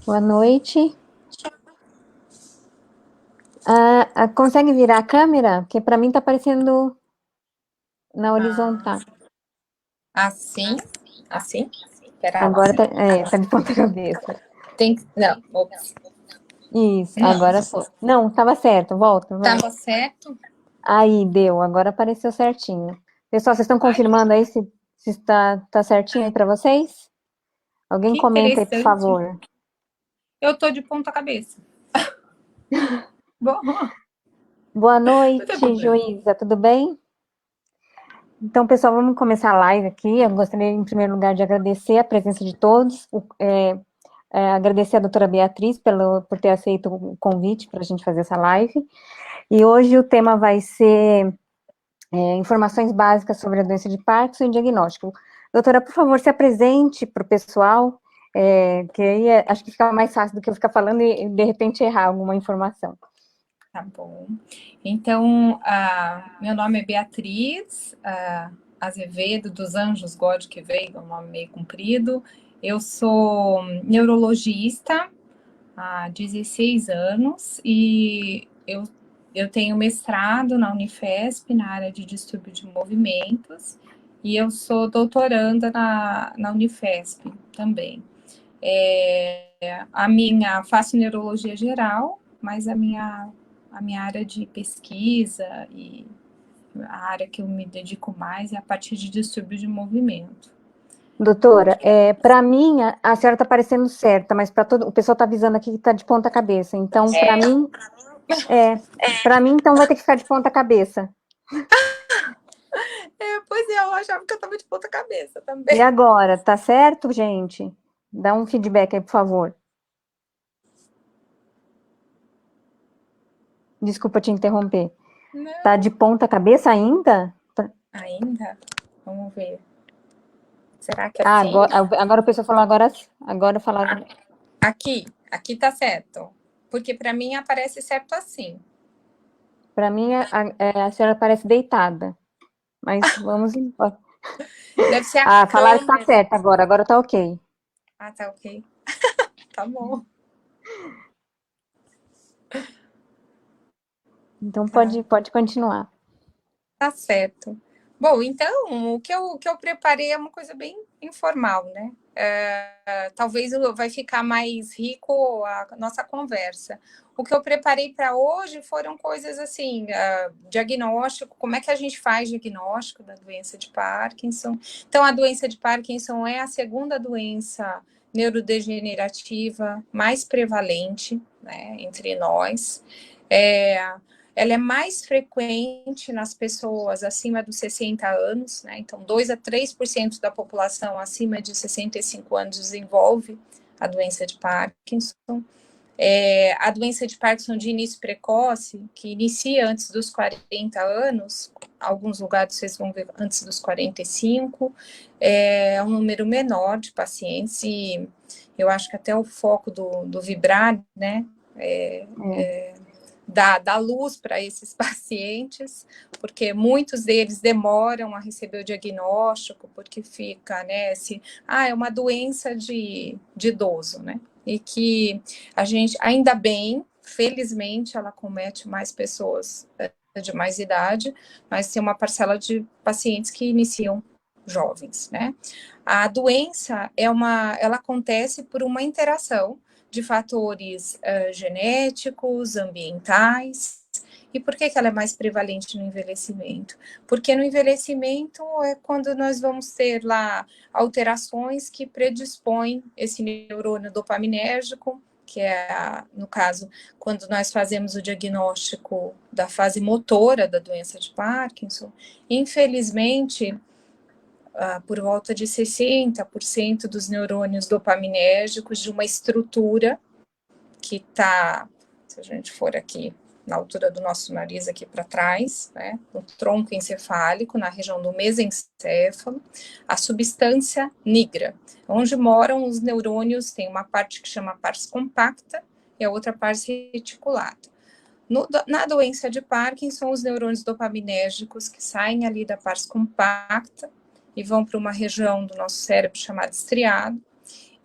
Boa noite. Consegue virar a câmera? Porque para mim tá aparecendo na Ah, horizontal. assim, assim. Espera lá. Agora tá de ponta cabeça. Não, ops. Isso, Não, agora foi. Não, tava certo. Volta, vai. tava certo. Aí, deu. Agora apareceu certinho. Pessoal, vocês estão Ai, confirmando aí se tá certinho aí para vocês? Alguém que comenta aí, por interessante. favor. Eu tô de ponta cabeça. Bom, Boa não tem noite, problema. Juíza. Tudo bem? Então, pessoal, vamos começar a live aqui. Eu gostaria, em primeiro lugar, de agradecer a presença de todos. Agradecer a doutora Beatriz por ter aceito o convite para a gente fazer essa live. E hoje o tema vai ser informações básicas sobre a doença de Parkinson e diagnóstico. Doutora, por favor, se apresente para o pessoal, que aí acho que fica mais fácil do que eu ficar falando e, de repente, errar alguma informação. Tá bom. Então, meu nome é Beatriz Azevedo, dos Anjos God que veio, é um nome meio comprido. Eu sou neurologista há 16 anos e eu tenho mestrado na Unifesp, na área de distúrbio de movimentos, e eu sou doutoranda na Unifesp também. Faço neurologia geral, mas a minha área de pesquisa e a área que eu me dedico mais é a partir de distúrbio de movimento. Doutora, para mim, a senhora está parecendo certa, mas para todo o pessoal está avisando aqui que está de ponta cabeça. Então, é, para mim, então vai ter que ficar de ponta cabeça. Pois é, eu achava que eu estava de ponta cabeça E também. agora, tá certo, gente? Dá um feedback aí, por favor. Desculpa te interromper. Tá de Não, ponta cabeça ainda? ainda? Vamos ver. Será que Ah, assim? agora o pessoal falou agora falaram. Aqui tá certo. Porque para mim aparece certo assim. Para mim, a senhora parece deitada. Mas vamos embora. Deve ser a Ah, falaram que tá câmera. certo agora tá ok. Ah, tá ok. Tá bom. Então Tá. pode continuar. Tá certo. Bom, então, o que eu preparei é uma coisa bem informal, né? Talvez vai ficar mais rico a nossa conversa. O que eu preparei para hoje foram coisas assim, diagnóstico, como é que a gente faz diagnóstico da doença de Parkinson. Então, a doença de Parkinson é a segunda doença neurodegenerativa mais prevalente, né, entre nós. É, ela é mais frequente nas pessoas acima dos 60 anos, né? Então, 2 a 3% da população acima de 65 anos desenvolve a doença de Parkinson. A doença de Parkinson de início precoce, que inicia antes dos 40 anos, alguns lugares vocês vão ver antes dos 45, é um número menor de pacientes, e eu acho que até o foco do Vibrar, né, dá luz para esses pacientes, porque muitos deles demoram a receber o diagnóstico, porque fica, né, é uma doença de idoso, né, e que a gente, ainda bem, felizmente, ela comete mais pessoas de mais idade, mas tem uma parcela de pacientes que iniciam jovens, né. A doença ela acontece por uma interação de fatores genéticos, ambientais. E por que ela é mais prevalente no envelhecimento? Porque no envelhecimento é quando nós vamos ter lá alterações que predispõem esse neurônio dopaminérgico, que é, no caso, quando nós fazemos o diagnóstico da fase motora da doença de Parkinson. Infelizmente, por volta de 60% dos neurônios dopaminérgicos de uma estrutura que está, se a gente for aqui na altura do nosso nariz aqui para trás, né, no tronco encefálico, na região do mesencéfalo, a substância nigra, onde moram os neurônios, tem uma parte que chama pars compacta e a outra pars reticulata. Na doença de Parkinson, os neurônios dopaminérgicos que saem ali da pars compacta e vão para uma região do nosso cérebro chamada estriado,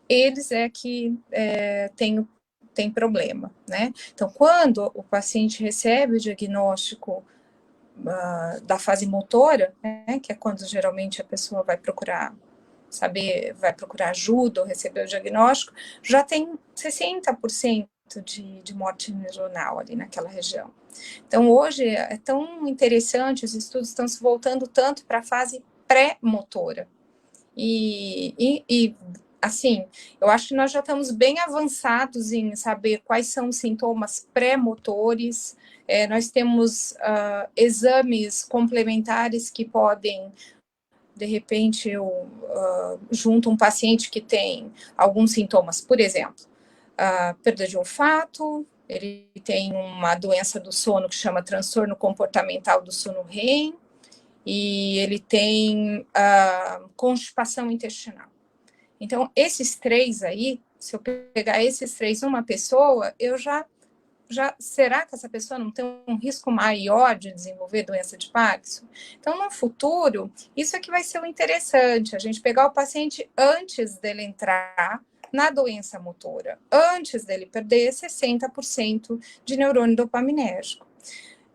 eles é que tem problema, né? Então, quando o paciente recebe o diagnóstico da fase motora, né, que é quando geralmente a pessoa vai procurar ajuda ou receber o diagnóstico, já tem 60% de morte neuronal ali naquela região. Então, hoje é tão interessante, os estudos estão se voltando tanto para a fase pré-motora. E, assim, eu acho que nós já estamos bem avançados em saber quais são os sintomas pré-motores. Nós temos exames complementares que podem, de repente, eu junto um paciente que tem alguns sintomas, por exemplo, perda de olfato, ele tem uma doença do sono que chama transtorno comportamental do sono REM, e ele tem constipação intestinal. Então, esses três aí, se eu pegar esses três numa pessoa, eu já será que essa pessoa não tem um risco maior de desenvolver doença de Parkinson? Então, no futuro, isso é que vai ser o interessante, a gente pegar o paciente antes dele entrar na doença motora, antes dele perder 60% de neurônio dopaminérgico.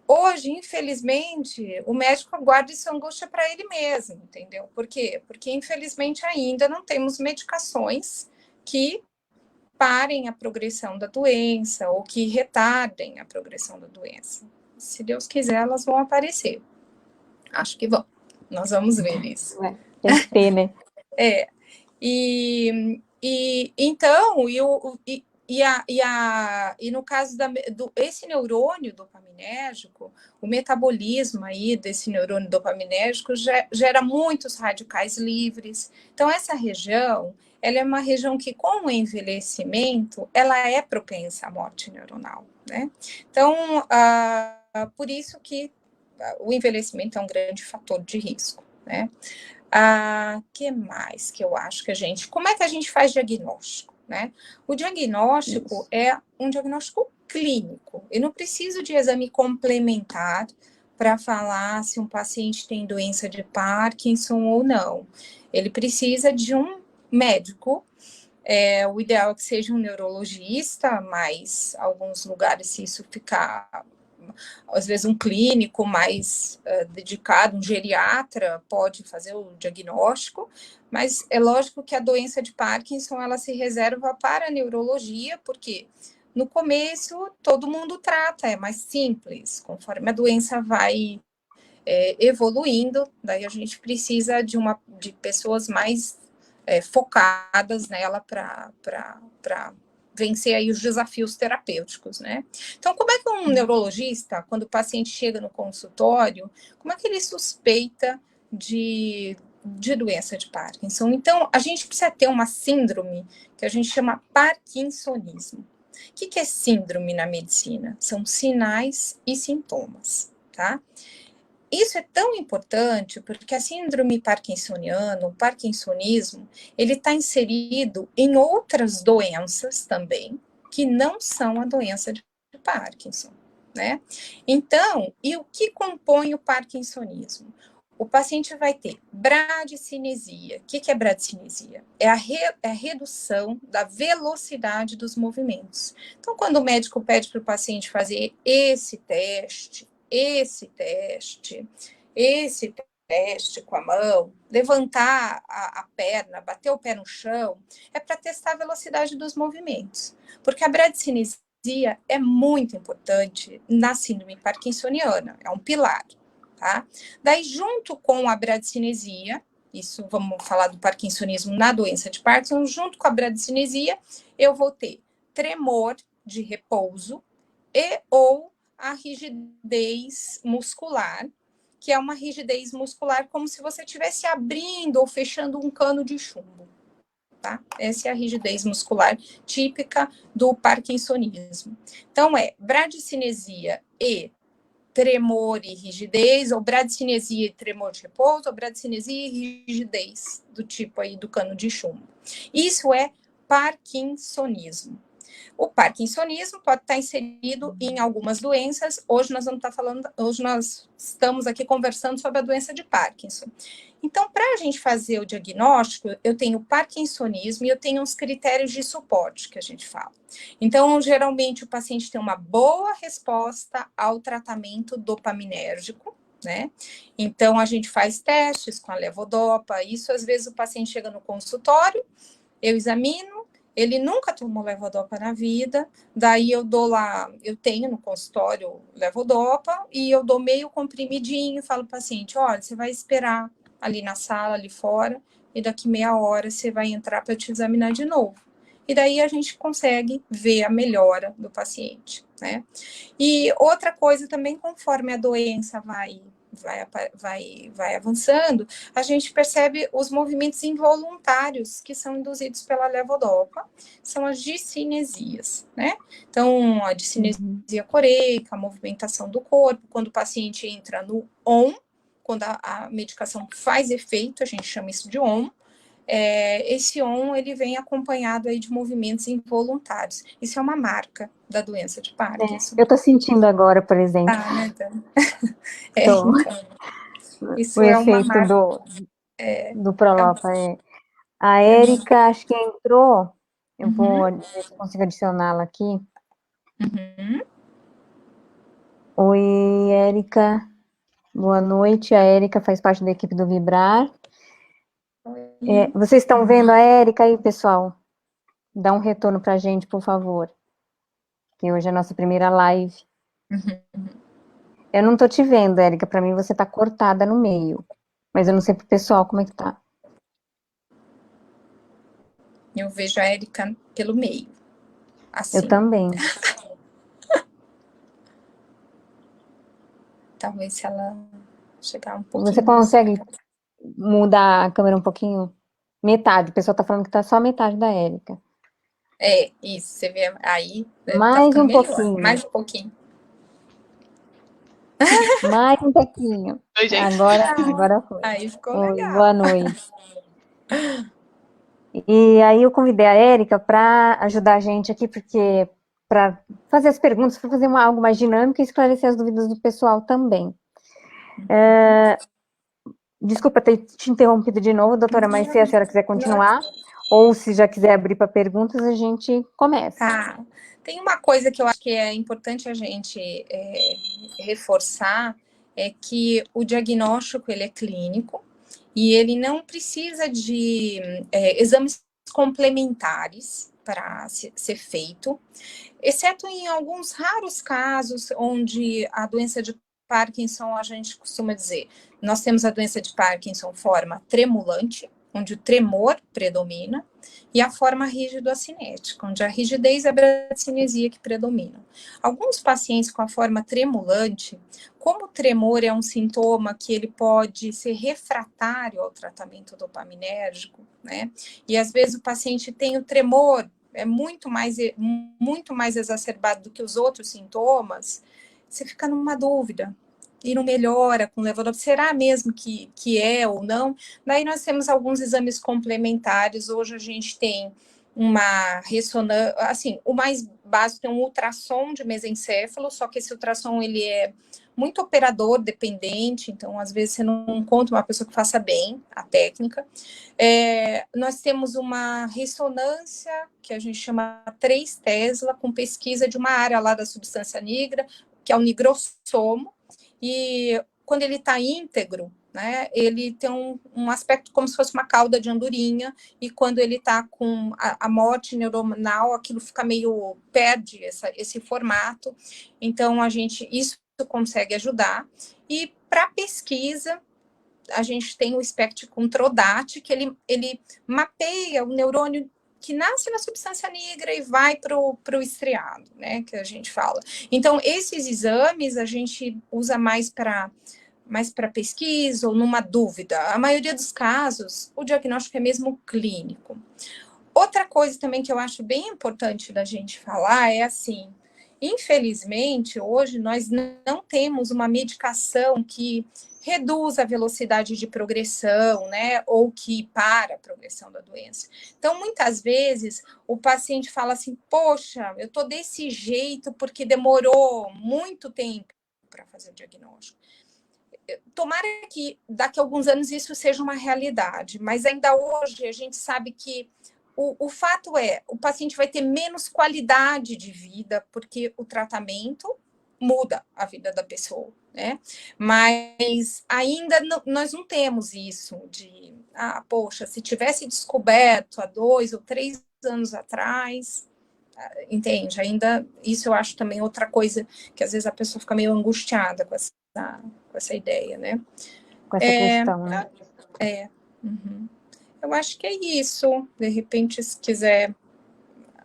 Hoje, infelizmente, o médico guarda essa angústia para ele mesmo, entendeu? Por quê? Porque, infelizmente, ainda não temos medicações que parem a progressão da doença ou que retardem a progressão da doença. Se Deus quiser, elas vão aparecer. Acho que vão. Nós vamos ver isso. Tem que ter, né? Então, e no caso esse neurônio dopaminérgico, o metabolismo aí desse neurônio dopaminérgico gera muitos radicais livres. Então, essa região, ela é uma região que, com o envelhecimento, ela é propensa à morte neuronal, né? Então, por isso que o envelhecimento é um grande fator de risco, né? Que mais que eu acho que como é que a gente faz diagnóstico, né? O diagnóstico é um diagnóstico clínico. Eu não preciso de exame complementar para falar se um paciente tem doença de Parkinson ou não. Ele precisa de um médico. O ideal é que seja um neurologista, mas alguns lugares, se isso ficar, às vezes um clínico mais dedicado, um geriatra, pode fazer o diagnóstico, mas é lógico que a doença de Parkinson, ela se reserva para a neurologia, porque no começo todo mundo trata, é mais simples, conforme a doença vai evoluindo, daí a gente precisa de pessoas mais focadas nela para vencer aí os desafios terapêuticos, né? Então, como é que um neurologista, quando o paciente chega no consultório, como é que ele suspeita de doença de Parkinson? Então, a gente precisa ter uma síndrome que a gente chama parkinsonismo. O que é síndrome na medicina? São sinais e sintomas, tá? Isso é tão importante porque a síndrome parkinsoniana, o parkinsonismo, ele está inserido em outras doenças também, que não são a doença de Parkinson, né? Então, e o que compõe o parkinsonismo? O paciente vai ter bradicinesia. O que é bradicinesia? É a redução da velocidade dos movimentos. Então, quando o médico pede para o paciente fazer esse teste com a mão, levantar a perna, bater o pé no chão, é para testar a velocidade dos movimentos. Porque a bradicinesia é muito importante na síndrome parkinsoniana, é um pilar, tá? Daí, junto com a bradicinesia, isso vamos falar do parkinsonismo na doença de Parkinson, junto com a bradicinesia, eu vou ter tremor de repouso e ou a rigidez muscular, que é uma rigidez muscular como se você estivesse abrindo ou fechando um cano de chumbo, tá? Essa é a rigidez muscular típica do parkinsonismo. Então, bradicinesia e tremor e rigidez, ou bradicinesia e tremor de repouso, ou bradicinesia e rigidez do tipo aí do cano de chumbo. Isso é parkinsonismo. O parkinsonismo pode estar inserido em algumas doenças. Hoje nós estamos aqui conversando sobre a doença de Parkinson. Então, para a gente fazer o diagnóstico, eu tenho parkinsonismo e eu tenho uns critérios de suporte que a gente fala. Então, geralmente, o paciente tem uma boa resposta ao tratamento dopaminérgico, né? Então, a gente faz testes com a levodopa. Isso, às vezes, o paciente chega no consultório, eu examino, ele nunca tomou levodopa na vida, daí eu tenho no consultório levodopa, e eu dou meio comprimidinho, falo para o paciente, olha, você vai esperar ali na sala, ali fora, e daqui meia hora você vai entrar para te examinar de novo. E daí a gente consegue ver a melhora do paciente, né? E outra coisa também, conforme a doença vai avançando, a gente percebe os movimentos involuntários que são induzidos pela levodopa, são as discinesias, né? Então, a discinesia coreica, a movimentação do corpo, quando o paciente entra no ON, quando a medicação faz efeito, a gente chama isso de ON, esse ON, ele vem acompanhado aí de movimentos involuntários. Isso é uma marca da doença de Parkinson. Eu estou sentindo agora, por exemplo. Ah, né, Dan? Então, isso o é uma efeito marca. do Prolopa. A Érica, acho que entrou. Eu vou ver se eu consigo adicioná-la aqui. Uhum. Oi, Érica. Boa noite. A Érica faz parte da equipe do Vibrar. Vocês estão vendo a Érica aí, pessoal? Dá um retorno para a gente, por favor. Que hoje é a nossa primeira live. Uhum. Eu não estou te vendo, Érica. Para mim, você está cortada no meio. Mas eu não sei pro pessoal como é que tá. Eu vejo a Érica pelo meio. Assim. Eu também. Talvez se ela chegar um pouquinho. Você consegue mudar a câmera um pouquinho? Metade. O pessoal tá falando que tá só metade da Érica. Isso. Você vê aí. Mais tá um melhor. pouquinho. Mais um pouquinho. Mais um pouquinho. Oi, gente. Agora foi. Aí ficou Oi, legal. boa noite. E aí eu convidei a Érica para ajudar a gente aqui, porque para fazer as perguntas, para fazer algo mais dinâmico e esclarecer as dúvidas do pessoal também. Desculpa ter te interrompido de novo, doutora, mas se a senhora quiser continuar, ou se já quiser abrir para perguntas, a gente começa. Tá. Tem uma coisa que eu acho que é importante a gente reforçar, é que o diagnóstico, ele é clínico, e ele não precisa de exames complementares para ser feito, exceto em alguns raros casos onde a doença de Parkinson, a gente costuma dizer, nós temos a doença de Parkinson forma tremulante, onde o tremor predomina, e a forma rígido-acinética, onde a rigidez e a bradicinesia que predominam. Alguns pacientes com a forma tremulante, como o tremor é um sintoma que ele pode ser refratário ao tratamento dopaminérgico, né? E às vezes o paciente tem o tremor, muito mais exacerbado do que os outros sintomas, você fica numa dúvida. E não melhora com levodopa, será mesmo que é ou não? Daí nós temos alguns exames complementares, hoje a gente tem uma ressonância, assim, o mais básico é um ultrassom de mesencéfalo, só que esse ultrassom, ele é muito operador dependente, então às vezes você não encontra uma pessoa que faça bem a técnica. Nós temos uma ressonância, que a gente chama 3 Tesla, com pesquisa de uma área lá da substância negra, que é o nigrossomo, e quando ele está íntegro, né, ele tem um aspecto como se fosse uma cauda de andorinha, e quando ele está com a morte neuronal, aquilo fica meio, perde esse formato, então isso consegue ajudar. E para pesquisa, a gente tem o SPECT com Trodat, que ele mapeia o neurônio que nasce na substância negra e vai para o estriado, né, que a gente fala. Então, esses exames a gente usa mais para pesquisa ou numa dúvida. A maioria dos casos, o diagnóstico é mesmo clínico. Outra coisa também que eu acho bem importante da gente falar é assim, Infelizmente, hoje nós não temos uma medicação que reduz a velocidade de progressão, né, ou que para a progressão da doença. Então, muitas vezes, o paciente fala assim, poxa, eu tô desse jeito porque demorou muito tempo para fazer o diagnóstico. Tomara que daqui a alguns anos isso seja uma realidade, mas ainda hoje a gente sabe que o fato é, o paciente vai ter menos qualidade de vida, porque o tratamento muda a vida da pessoa, né? Mas ainda não, nós não temos isso de, poxa, se tivesse descoberto há 2 ou 3 anos atrás, entende? Ainda, isso eu acho também outra coisa que às vezes a pessoa fica meio angustiada com essa ideia, né? Com essa questão, né? Uhum. Eu acho que é isso. De repente, se quiser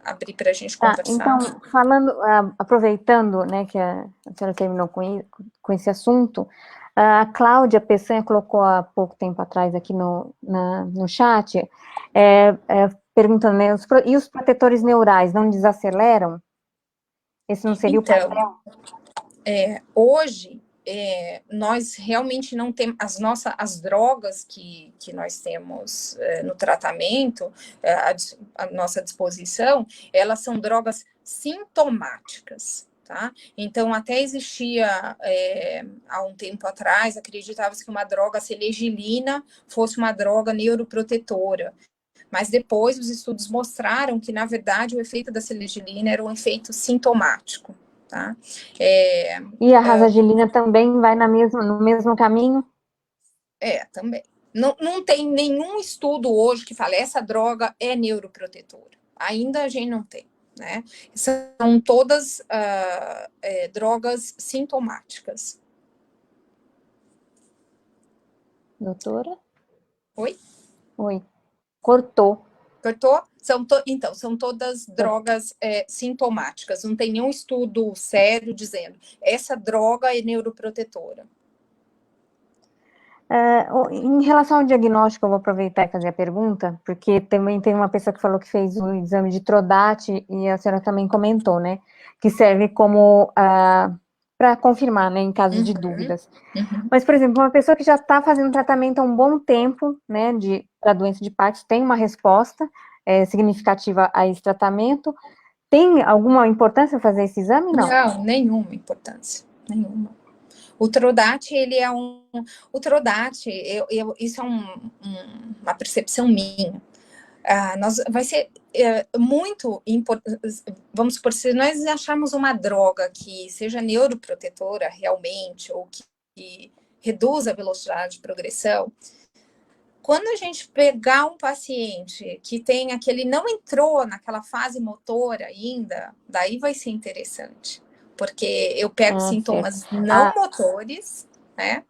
abrir para a gente Tá, conversar. então, falando, aproveitando, né, que a senhora terminou com esse assunto, a Cláudia Peçanha colocou há pouco tempo atrás aqui no chat, perguntando, né, e os protetores neurais não desaceleram? Esse não seria o papel? Hoje, nós realmente não temos as drogas que nós temos no tratamento, à nossa disposição, elas são drogas sintomáticas. Tá? Então, até existia, há um tempo atrás, acreditava-se que uma droga, a selegilina, fosse uma droga neuroprotetora. Mas depois os estudos mostraram que, na verdade, o efeito da selegilina era um efeito sintomático. Tá? E a rasagelina também vai no mesmo caminho? Também. Não tem nenhum estudo hoje que fale essa droga é neuroprotetora. Ainda a gente não tem, né? São todas drogas sintomáticas. Doutora? Oi? Oi. Cortou. Cortou? Então, são todas drogas sintomáticas. Não tem nenhum estudo sério dizendo essa droga é neuroprotetora. Em relação ao diagnóstico, eu vou aproveitar e fazer a pergunta, porque também tem uma pessoa que falou que fez o exame de Trodat, e a senhora também comentou, né, que serve como para confirmar, né, em caso de dúvidas. Mas, por exemplo, uma pessoa que já está fazendo tratamento há um bom tempo, né, da doença de Parkinson, tem uma resposta significativa a esse tratamento, tem alguma importância fazer esse exame? Não. Não, nenhuma importância, nenhuma. O Trodat, ele é o Trodat, isso é uma percepção minha. Vai ser muito importante, vamos supor, se nós acharmos uma droga que seja neuroprotetora realmente, ou que reduza a velocidade de progressão, quando a gente pegar um paciente que ele não entrou naquela fase motora ainda, daí vai ser interessante. Porque eu pego sintomas não motores, né?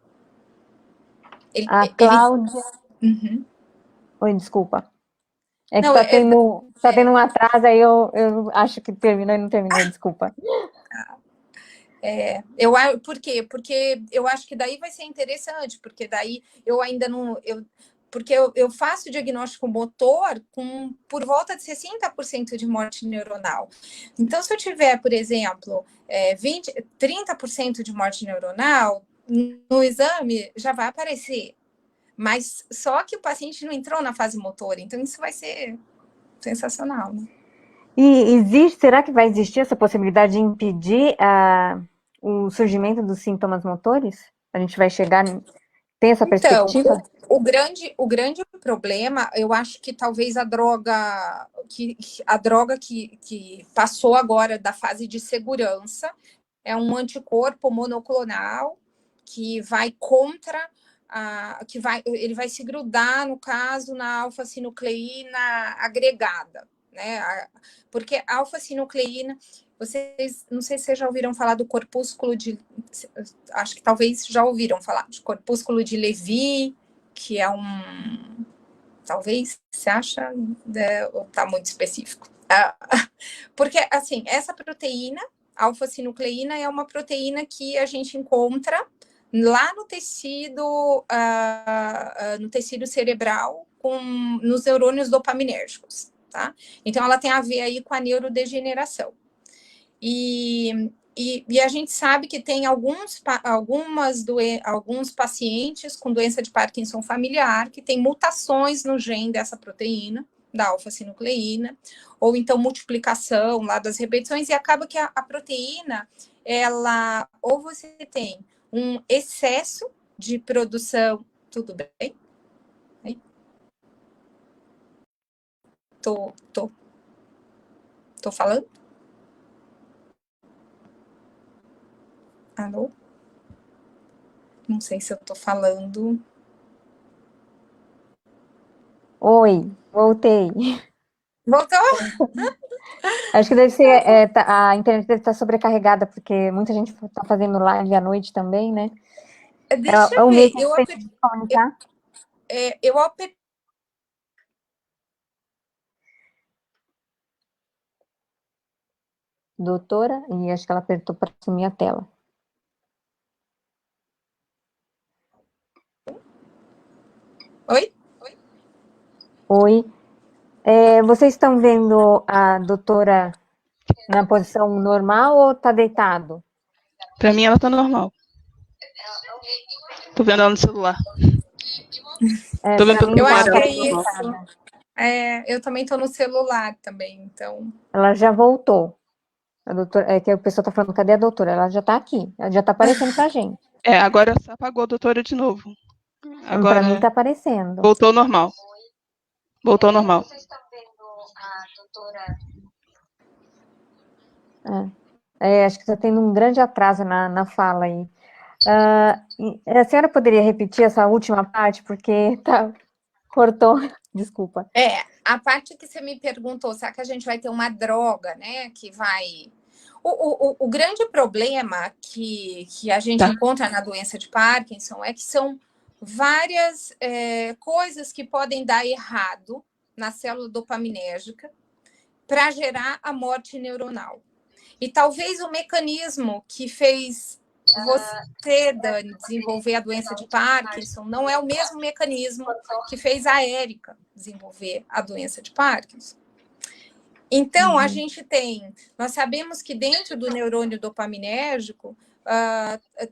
A Cláudia... Uhum. Oi, desculpa. É que está tendo um atraso, aí eu acho que terminou e não terminou, desculpa. Por quê? Porque eu acho que daí vai ser interessante, porque daí eu ainda não... Porque eu faço diagnóstico motor por volta de 60% de morte neuronal. Então, se eu tiver, por exemplo, 30% de morte neuronal, no exame já vai aparecer. Mas só que o paciente não entrou na fase motora, então isso vai ser sensacional, né? E será que vai existir essa possibilidade de impedir o surgimento dos sintomas motores? A gente vai chegar... Tem essa perspectiva? Então, o grande problema, eu acho que talvez a droga que passou agora da fase de segurança é um anticorpo monoclonal que vai contra ele vai se grudar, no caso, na alfa-sinucleína agregada, né? Porque a alfa-sinucleína, não sei se vocês já ouviram falar do corpúsculo acho que talvez já ouviram falar de corpúsculo de Levy, que é talvez, você acha, ou tá muito específico? Porque, assim, essa proteína, alfa-sinucleína, é uma proteína que a gente encontra lá no tecido cerebral, nos neurônios dopaminérgicos, tá? Então, ela tem a ver aí com a neurodegeneração. E a gente sabe que tem alguns pacientes com doença de Parkinson familiar que tem mutações no gene dessa proteína, da alfa-sinucleína, ou então multiplicação lá das repetições, e acaba que a proteína, ela, ou você tem um excesso de produção, tudo bem? Tô falando? Alô? Não sei se eu tô falando. Oi, voltei. Voltou? Acho que deve ser, a internet deve estar sobrecarregada, porque muita gente está fazendo live à noite também, né? Deixa É eu o ver. mesmo jeito de comunicar? Eu apertei. Doutora, e acho que ela apertou para assumir a tela. Oi? Oi. Vocês estão vendo a doutora na posição normal ou está deitado? Pra mim, ela tá normal. Tô vendo ela no celular. Tô vendo pelo Eu celular, acho que ela é tá normal. isso. Eu também tô no celular também, então. Ela já voltou. A doutora, que o pessoal está falando, cadê a doutora? Ela já está aqui, ela já está aparecendo para a gente. Agora você apagou a doutora de novo. Para mim Agora está aparecendo. voltou ao normal. Voltou ao normal. Vocês estão vendo a doutora? Acho que está tendo um grande atraso na fala aí. A senhora poderia repetir essa última parte, porque cortou, desculpa. A parte que você me perguntou, será que a gente vai ter uma droga, né, que vai... O grande problema que a gente encontra na doença de Parkinson é que são várias coisas que podem dar errado na célula dopaminérgica para gerar a morte neuronal. E talvez o mecanismo que fez você, Dani, desenvolver a doença de Parkinson não é o mesmo mecanismo que fez a Érica desenvolver a doença de Parkinson. Então, nós sabemos que dentro do neurônio dopaminérgico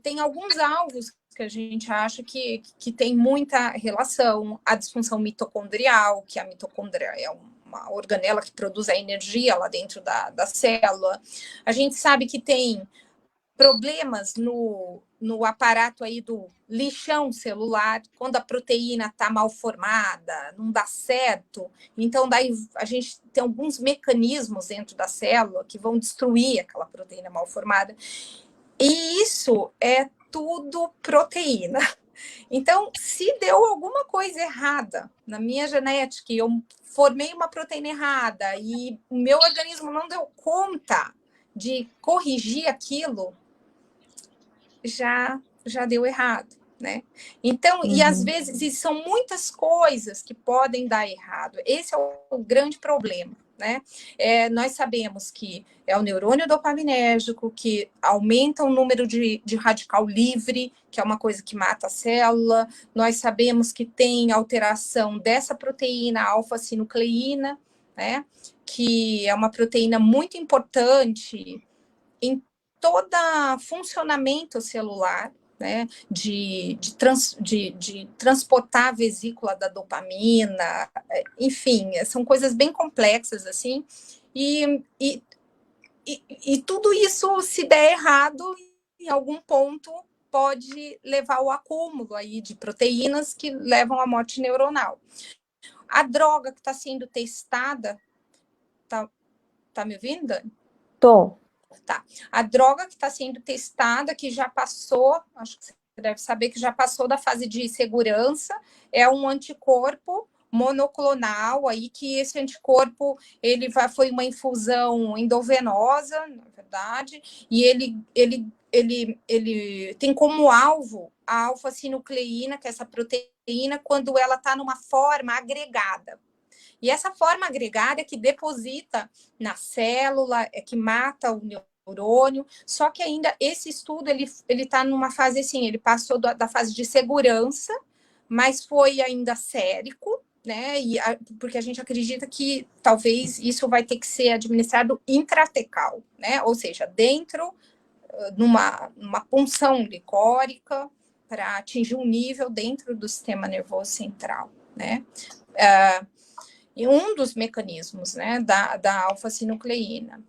tem alguns alvos que a gente acha que tem muita relação, a disfunção mitocondrial, que a mitocôndria é uma organela que produz a energia lá dentro da célula. A gente sabe que tem problemas no aparato aí do lixão celular, quando a proteína está mal formada, não dá certo. Então, daí a gente tem alguns mecanismos dentro da célula que vão destruir aquela proteína mal formada. E isso é tudo proteína. Então, se deu alguma coisa errada na minha genética, e eu formei uma proteína errada, e o meu organismo não deu conta de corrigir aquilo, já deu errado, né? Então, e às vezes são muitas coisas que podem dar errado. Esse é o grande problema, né? Nós sabemos que é o neurônio dopaminérgico que aumenta o número de radical livre, que é uma coisa que mata a célula. Nós sabemos que tem alteração dessa proteína alfa-sinucleína, né? Que é uma proteína muito importante em todo funcionamento celular, né, de transportar a vesícula da dopamina, enfim, são coisas bem complexas, assim, e tudo isso, se der errado, em algum ponto, pode levar ao acúmulo aí de proteínas que levam à morte neuronal. A droga que está sendo testada, tá me ouvindo, Dani? Tô. Tá. A droga que está sendo testada, que já passou, acho que você deve saber que já passou da fase de segurança, é um anticorpo monoclonal, aí que esse anticorpo foi uma infusão endovenosa, na verdade, e ele tem como alvo a alfa-sinucleína, que é essa proteína, quando ela está numa forma agregada. E essa forma agregada é que deposita na célula, é que mata o neurônio, só que ainda esse estudo, ele está numa fase assim, ele passou da fase de segurança, mas foi ainda sérico, né? Porque a gente acredita que talvez isso vai ter que ser administrado intratecal, né? Ou seja, dentro, numa punção licórica, para atingir um nível dentro do sistema nervoso central, né? E um dos mecanismos, né, da alfa-sinucleína.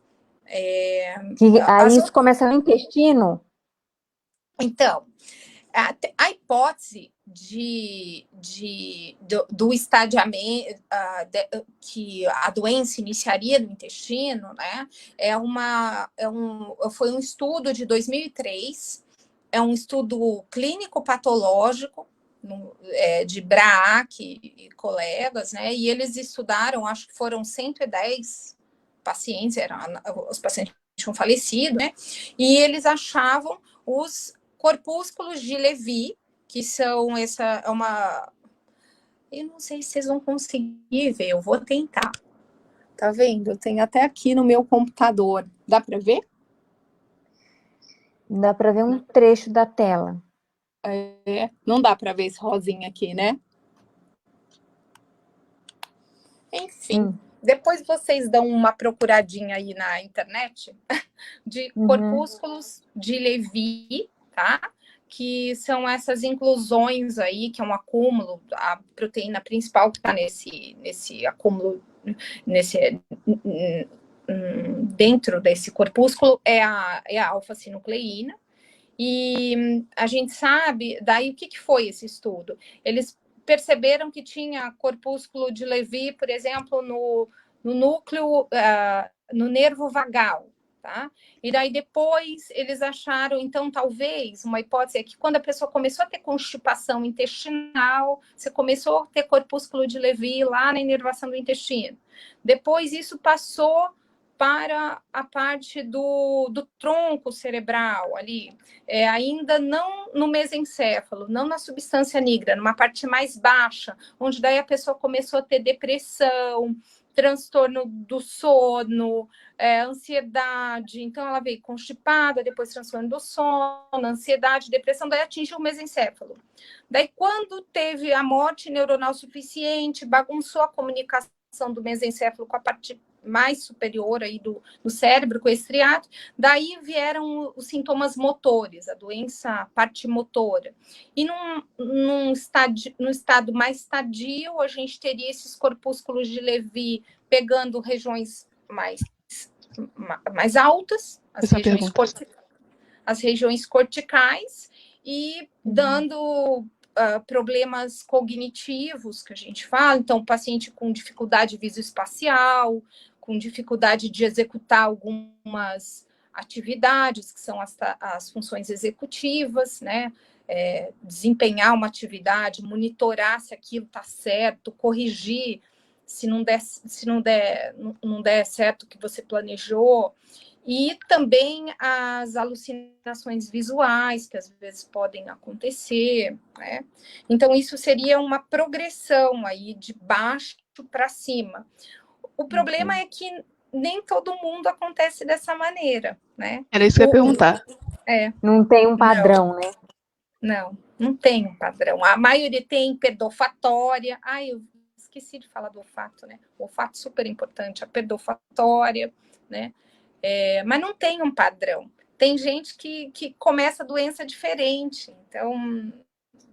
Aí isso começa no intestino? Então, a hipótese do estadiamento, que a doença iniciaria no intestino, né, foi um estudo de 2003, é um estudo clínico-patológico, de Braak e colegas, né, e eles estudaram, acho que foram 110 pacientes, os pacientes tinham falecido, né, e eles achavam os corpúsculos de Levy, que são eu não sei se vocês vão conseguir ver, eu vou tentar. Tá vendo? Eu tenho até aqui no meu computador. Dá para ver? Dá para ver um trecho da tela. Não dá para ver esse rosinha aqui, né? Enfim, depois vocês dão uma procuradinha aí na internet de corpúsculos de Levy, tá? Que são essas inclusões aí, que é um acúmulo, a proteína principal que está nesse acúmulo, dentro desse corpúsculo é a alfa-sinucleína. E a gente sabe, daí o que foi esse estudo? Eles perceberam que tinha corpúsculo de Levy, por exemplo, no núcleo, no nervo vagal, tá? E daí depois eles acharam, então, talvez, uma hipótese é que quando a pessoa começou a ter constipação intestinal, você começou a ter corpúsculo de Levy lá na inervação do intestino. Depois isso passou para a parte do tronco cerebral ali, ainda não no mesencéfalo, não na substância nigra, numa parte mais baixa, onde daí a pessoa começou a ter depressão, transtorno do sono, ansiedade. Então, ela veio constipada, depois transtorno do sono, ansiedade, depressão, daí atingiu o mesencéfalo. Daí, quando teve a morte neuronal suficiente, bagunçou a comunicação do mesencéfalo com a parte mais superior aí do cérebro, com o estriato, daí vieram os sintomas motores, a doença parte motora. E no estado mais tardio, a gente teria esses corpúsculos de Levy pegando regiões mais altas, as regiões corticais, e dando problemas cognitivos, que a gente fala, então, o paciente com dificuldade visoespacial, com dificuldade de executar algumas atividades, que são as funções executivas, né? Desempenhar uma atividade, monitorar se aquilo está certo, corrigir se não der certo o que você planejou. E também as alucinações visuais, que às vezes podem acontecer, né? Então, isso seria uma progressão aí de baixo para cima. O problema é que nem todo mundo acontece dessa maneira, né? Era isso que eu ia perguntar. Não tem um padrão, né? Não tem um padrão. A maioria tem perdofatória. Eu esqueci de falar do olfato, né? O olfato é super importante, a perdofatória, né? Mas não tem um padrão. Tem gente que começa a doença diferente, então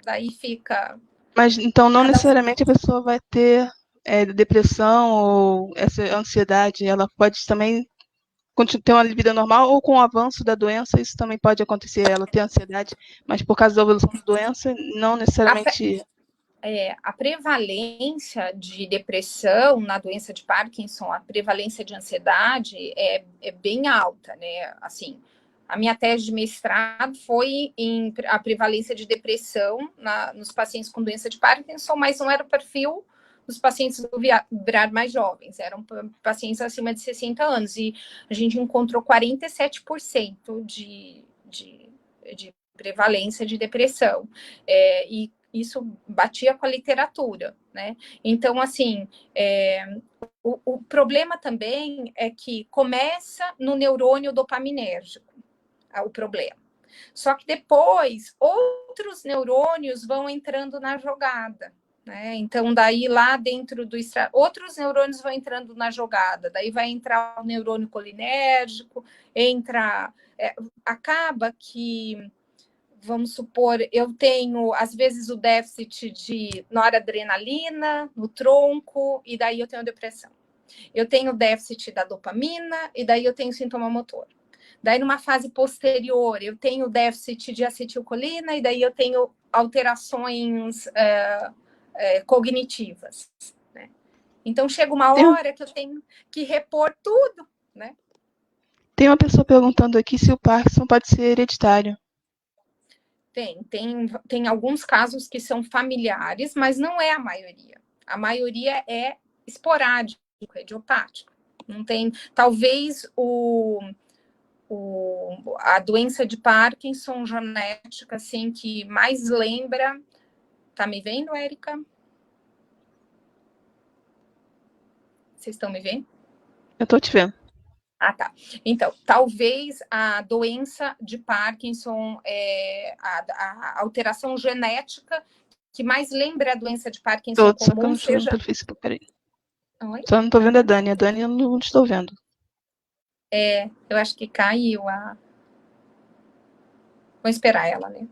daí fica... Mas então não necessariamente a pessoa vai ter depressão ou essa ansiedade, ela pode também ter uma vida normal, ou com o avanço da doença isso também pode acontecer, ela ter ansiedade, mas por causa da evolução da doença, não necessariamente... A prevalência de depressão na doença de Parkinson, a prevalência de ansiedade é bem alta, né? Assim, a minha tese de mestrado foi em a prevalência de depressão nos pacientes com doença de Parkinson, mas não era o perfil dos pacientes do virar mais jovens, eram pacientes acima de 60 anos, e a gente encontrou 47% de prevalência de depressão, e isso batia com a literatura, né? Então, assim, o problema também é que começa no neurônio dopaminérgico, o problema. Só que depois, outros neurônios vão entrando na jogada, né? Então, daí lá dentro do outros neurônios vão entrando na jogada, daí vai entrar o neurônio colinérgico, acaba que, vamos supor, eu tenho, às vezes, o déficit de noradrenalina no tronco, e daí eu tenho depressão. Eu tenho déficit da dopamina, e daí eu tenho sintoma motor. Daí, numa fase posterior, eu tenho déficit de acetilcolina, e daí eu tenho alterações cognitivas, né? Então, chega uma hora que eu tenho que repor tudo, né? Tem uma pessoa perguntando aqui se o Parkinson pode ser hereditário. Tem alguns casos que são familiares, mas não é a maioria. A maioria é esporádico, é idiopático. Não tem, talvez a doença de Parkinson genética, assim, que mais lembra. Tá me vendo, Érica? Vocês estão me vendo? Eu tô te vendo. Ah, tá. Então, talvez a doença de Parkinson, a alteração genética que mais lembra a doença de Parkinson Tô comum seja... pelo Facebook, peraí. Oi? Só não tô vendo a Dani. A Dani eu não estou vendo. Eu acho que caiu a... Vou esperar ela, né?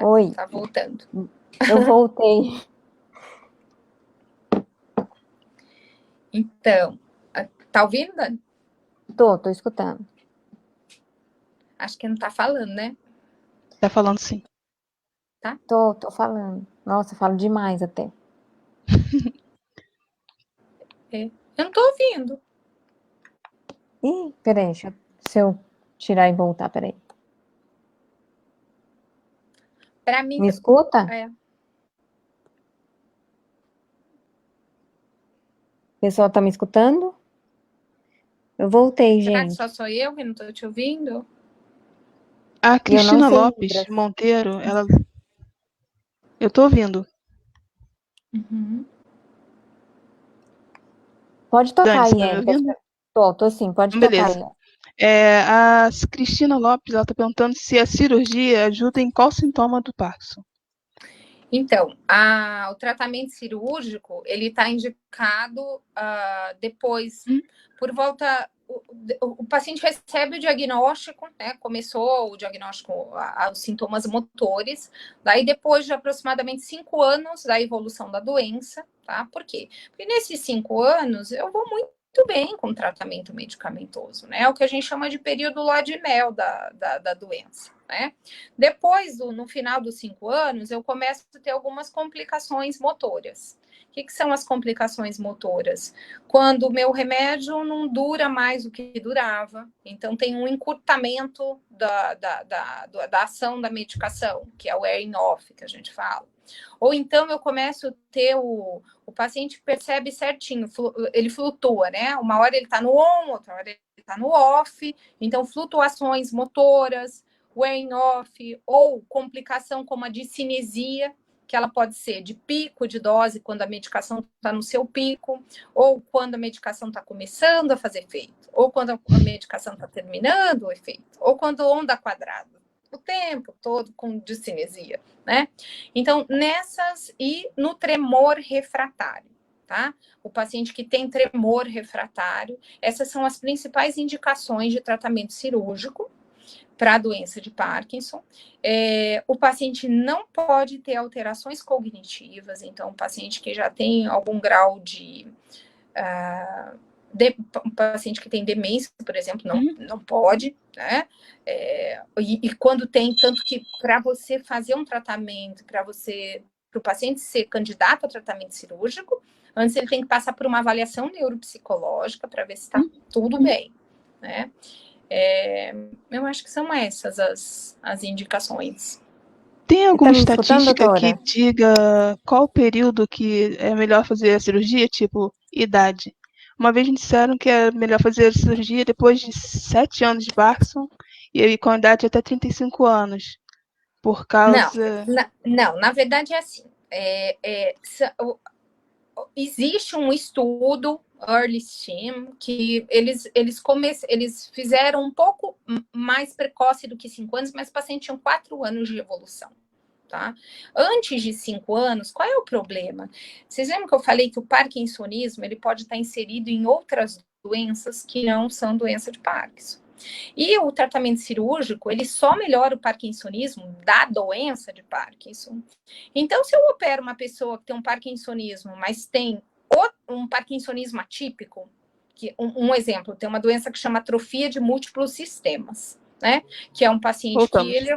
Oi. Tá voltando. Eu voltei. Então, tá ouvindo, Dani? Tô escutando. Acho que não tá falando, né? Tá falando sim. Tá? Tô falando. Nossa, eu falo demais até. Eu não tô ouvindo. Ih, peraí, se eu tirar e voltar, peraí. Pra mim... Me escuta? O pessoal tá me escutando? Eu voltei, Será que gente. só sou eu que não tô te ouvindo? A Cristina sei Lopes Libras. Monteiro, ela... Eu tô ouvindo. Uhum. Pode tocar Dani, você aí, tá me Érica. ouvindo? Tô sim, pode Então, tocar beleza. aí. A Cristina Lopes, ela tá perguntando se a cirurgia ajuda em qual sintoma do Parkinson. Então, o tratamento cirúrgico, ele está indicado depois, por volta... O paciente recebe o diagnóstico, né? Começou o diagnóstico, os sintomas motores, daí depois de aproximadamente 5 anos da evolução da doença, tá? Por quê? Porque nesses 5 anos eu vou muito bem com o tratamento medicamentoso, né? É o que a gente chama de período lua de mel da doença, né? Depois, no final dos 5 anos, eu começo a ter algumas complicações motoras. O que são as complicações motoras? Quando o meu remédio não dura mais o que durava, então tem um encurtamento da ação da medicação, que é o wearing off, que a gente fala. Ou então eu começo a ter o paciente percebe certinho, ele flutua, né? Uma hora ele está no on, outra hora ele está no off, então flutuações motoras, wearing off, ou complicação como a discinesia, que ela pode ser de pico de dose, quando a medicação está no seu pico, ou quando a medicação está começando a fazer efeito, ou quando a medicação está terminando o efeito, ou quando onda quadrada, o tempo todo com discinesia, né? Então, e no tremor refratário, tá? O paciente que tem tremor refratário, essas são as principais indicações de tratamento cirúrgico para a doença de Parkinson. O paciente não pode ter alterações cognitivas, então, o paciente que já tem algum grau de um paciente que tem demência, por exemplo, não pode, né? E quando tem, tanto que para você fazer um tratamento, para o paciente ser candidato a tratamento cirúrgico, antes ele tem que passar por uma avaliação neuropsicológica para ver se está tudo bem, né? Eu acho que são essas as indicações. Tem alguma estatística doutora? que diga qual período que é melhor fazer a cirurgia, tipo, idade? Uma vez me disseram que é melhor fazer a cirurgia depois de 7 anos de Parkinson e aí com a idade até 35 anos. Por causa... Não, na verdade é assim. Existe um estudo Early STEAM, que eles fizeram um pouco mais precoce do que 5 anos, mas o paciente tinha 4 anos de evolução. Tá? Antes de 5 anos, qual é o problema? Vocês lembram que eu falei que o parkinsonismo ele pode estar inserido em outras doenças que não são doença de Parkinson. E o tratamento cirúrgico, ele só melhora o parkinsonismo da doença de Parkinson. Então, se eu opero uma pessoa que tem um parkinsonismo, mas tem um parkinsonismo atípico, que, um exemplo, tem uma doença que chama atrofia de múltiplos sistemas, né? Que é um paciente Voltamos. que ele...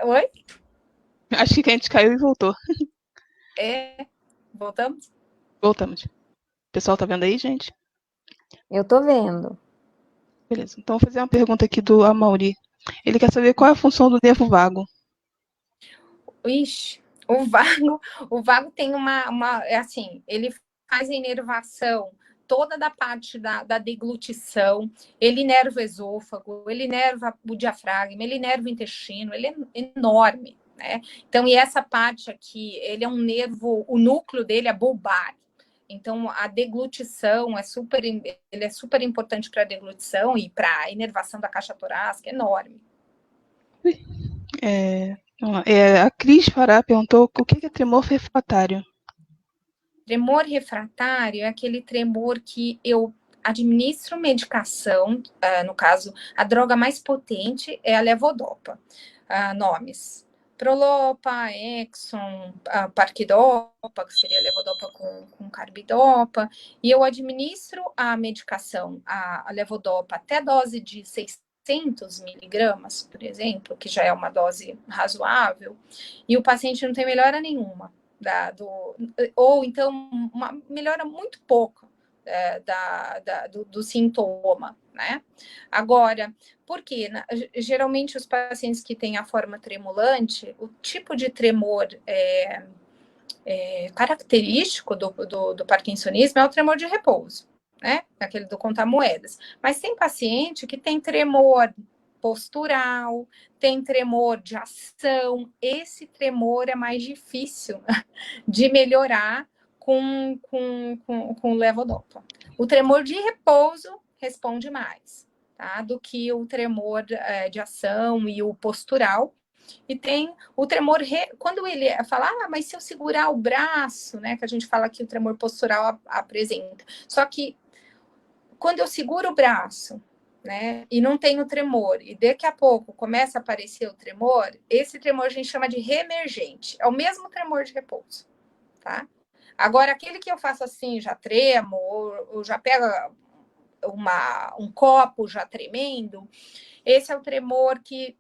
Oi? Acho que a gente caiu e voltou. Voltamos? Voltamos. O pessoal tá vendo aí, gente? Eu tô vendo. Beleza. Então, vou fazer uma pergunta aqui do Amauri. Ele quer saber qual é a função do nervo vago. Ixi, o vago tem assim, ele faz a inervação toda da parte da deglutição, ele inerva o esôfago, ele inerva o diafragma, ele inerva o intestino, ele é enorme, né? Então, e essa parte aqui, ele é um nervo, o núcleo dele é bulbar. Então, a deglutição ele é super importante para a deglutição e para a inervação da caixa torácica, é enorme. A Cris Fará perguntou o que é tremor refratário. Tremor refratário é aquele tremor que eu administro medicação, no caso, a droga mais potente é a levodopa. Nomes: Prolopa, Exxon, Parquidopa, que seria levodopa com carbidopa, e eu administro a medicação, a levodopa, até dose de 600 miligramas, por exemplo, que já é uma dose razoável, e o paciente não tem melhora nenhuma. Ou então uma melhora muito pouco do sintoma, né? Agora, por quê? Geralmente os pacientes que têm a forma tremulante, o tipo de tremor característico do parkinsonismo é o tremor de repouso, né? Aquele do contar moedas. Mas tem paciente que tem tremor postural, tem tremor de ação. Esse tremor é mais difícil de melhorar com levodopa. O tremor de repouso responde mais, tá? Do que o tremor de ação e o postural. E tem o tremor, quando ele fala, mas se eu segurar o braço, né? Que a gente fala que o tremor postural apresenta. Só que quando eu seguro o braço, né, e não tenho tremor, e daqui a pouco começa a aparecer o tremor, esse tremor a gente chama de reemergente. É o mesmo tremor de repouso, tá? Agora, aquele que eu faço assim, já tremo, ou já pega um copo já tremendo, esse é o tremor que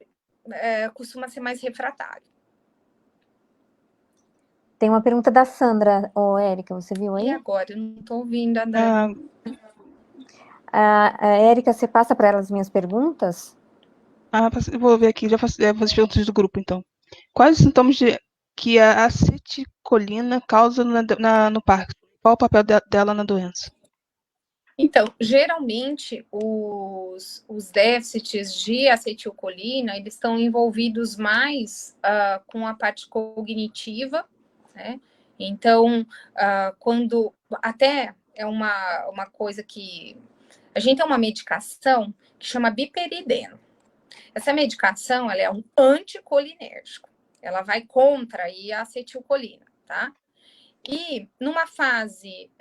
costuma ser mais refratário. Tem uma pergunta da Sandra, Érica, você viu aí? E agora? Eu não estou ouvindo, André. A Érica, você passa para ela as minhas perguntas? Eu vou ver aqui, já faço as perguntas do grupo, então. Quais os sintomas que a acetilcolina causa no Parkinson? Qual o papel dela na doença? Então, geralmente, os déficits de acetilcolina, eles estão envolvidos mais com a parte cognitiva, né? Então, quando... Até é uma coisa que... A gente tem uma medicação que chama biperideno. Essa medicação, ela é um anticolinérgico. Ela vai contra aí a acetilcolina, tá? E numa fase,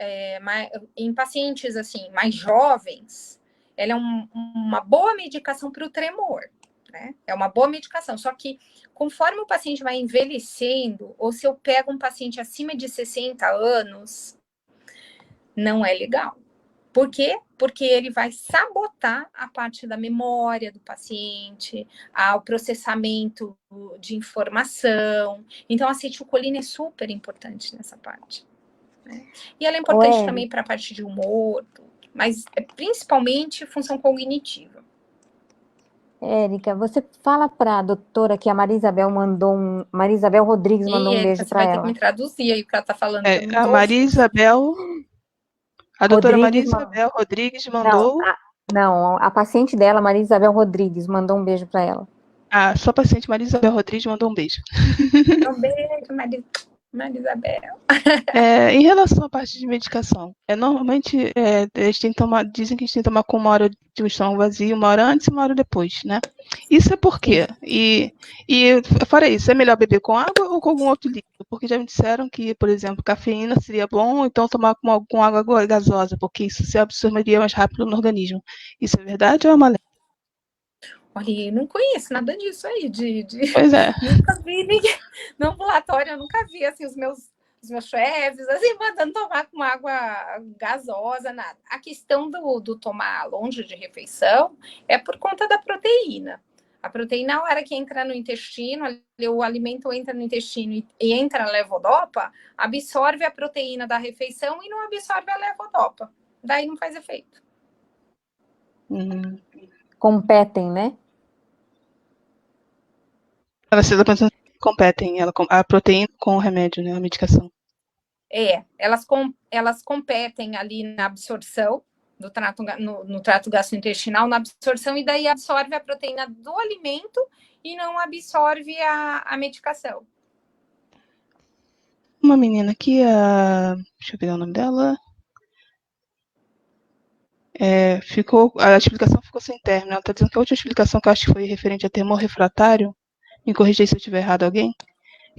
em pacientes assim, mais jovens, ela é uma boa medicação para o tremor, né? É uma boa medicação. Só que conforme o paciente vai envelhecendo, ou se eu pego um paciente acima de 60 anos, não é legal. Por quê? Porque ele vai sabotar a parte da memória do paciente, o processamento de informação. Então, a acetilcolina é super importante nessa parte, né? E ela é importante também para a parte de humor, mas principalmente função cognitiva. Érica, você fala para a doutora que a Maria Isabel Rodrigues mandou um beijo para ela. Você vai ter que me traduzir aí o que ela está falando. A Maria Isabel... A doutora Maria Isabel Rodrigues mandou... Não, a paciente dela, Maria Isabel Rodrigues, mandou um beijo para ela. Sua paciente Maria Isabel Rodrigues mandou um beijo. Um beijo, Maria. Marisabel. Em relação à parte de medicação, normalmente eles têm que tomar, dizem que a gente tem que tomar com 1 hora de um estômago vazio, 1 hora antes e 1 hora depois, né? Isso é por quê? E fora isso, é melhor beber com água ou com algum outro líquido? Porque já me disseram que, por exemplo, cafeína seria bom, ou então tomar com água gasosa, porque isso se absorveria mais rápido no organismo. Isso é verdade ou é uma lenda? Olha, eu não conheço nada disso aí, Pois é. Nunca vi ninguém no ambulatório, eu nunca vi, assim, os meus chefes, assim, mandando tomar com água gasosa, nada. A questão do tomar longe de refeição é por conta da proteína. A proteína, na hora que entra no intestino, o alimento entra no intestino e entra a levodopa, absorve a proteína da refeição e não absorve a levodopa. Daí não faz efeito. Competem, né? Você está pensando que competem a proteína com o remédio, né? A medicação. Elas competem ali na absorção no trato gastrointestinal, na absorção, e daí absorve a proteína do alimento e não absorve a medicação. Uma menina aqui, deixa eu pegar o nome dela. A explicação ficou sem término. Ela está dizendo que a última explicação que eu acho que foi referente a termor refratário, me corrija aí se eu estiver errado alguém,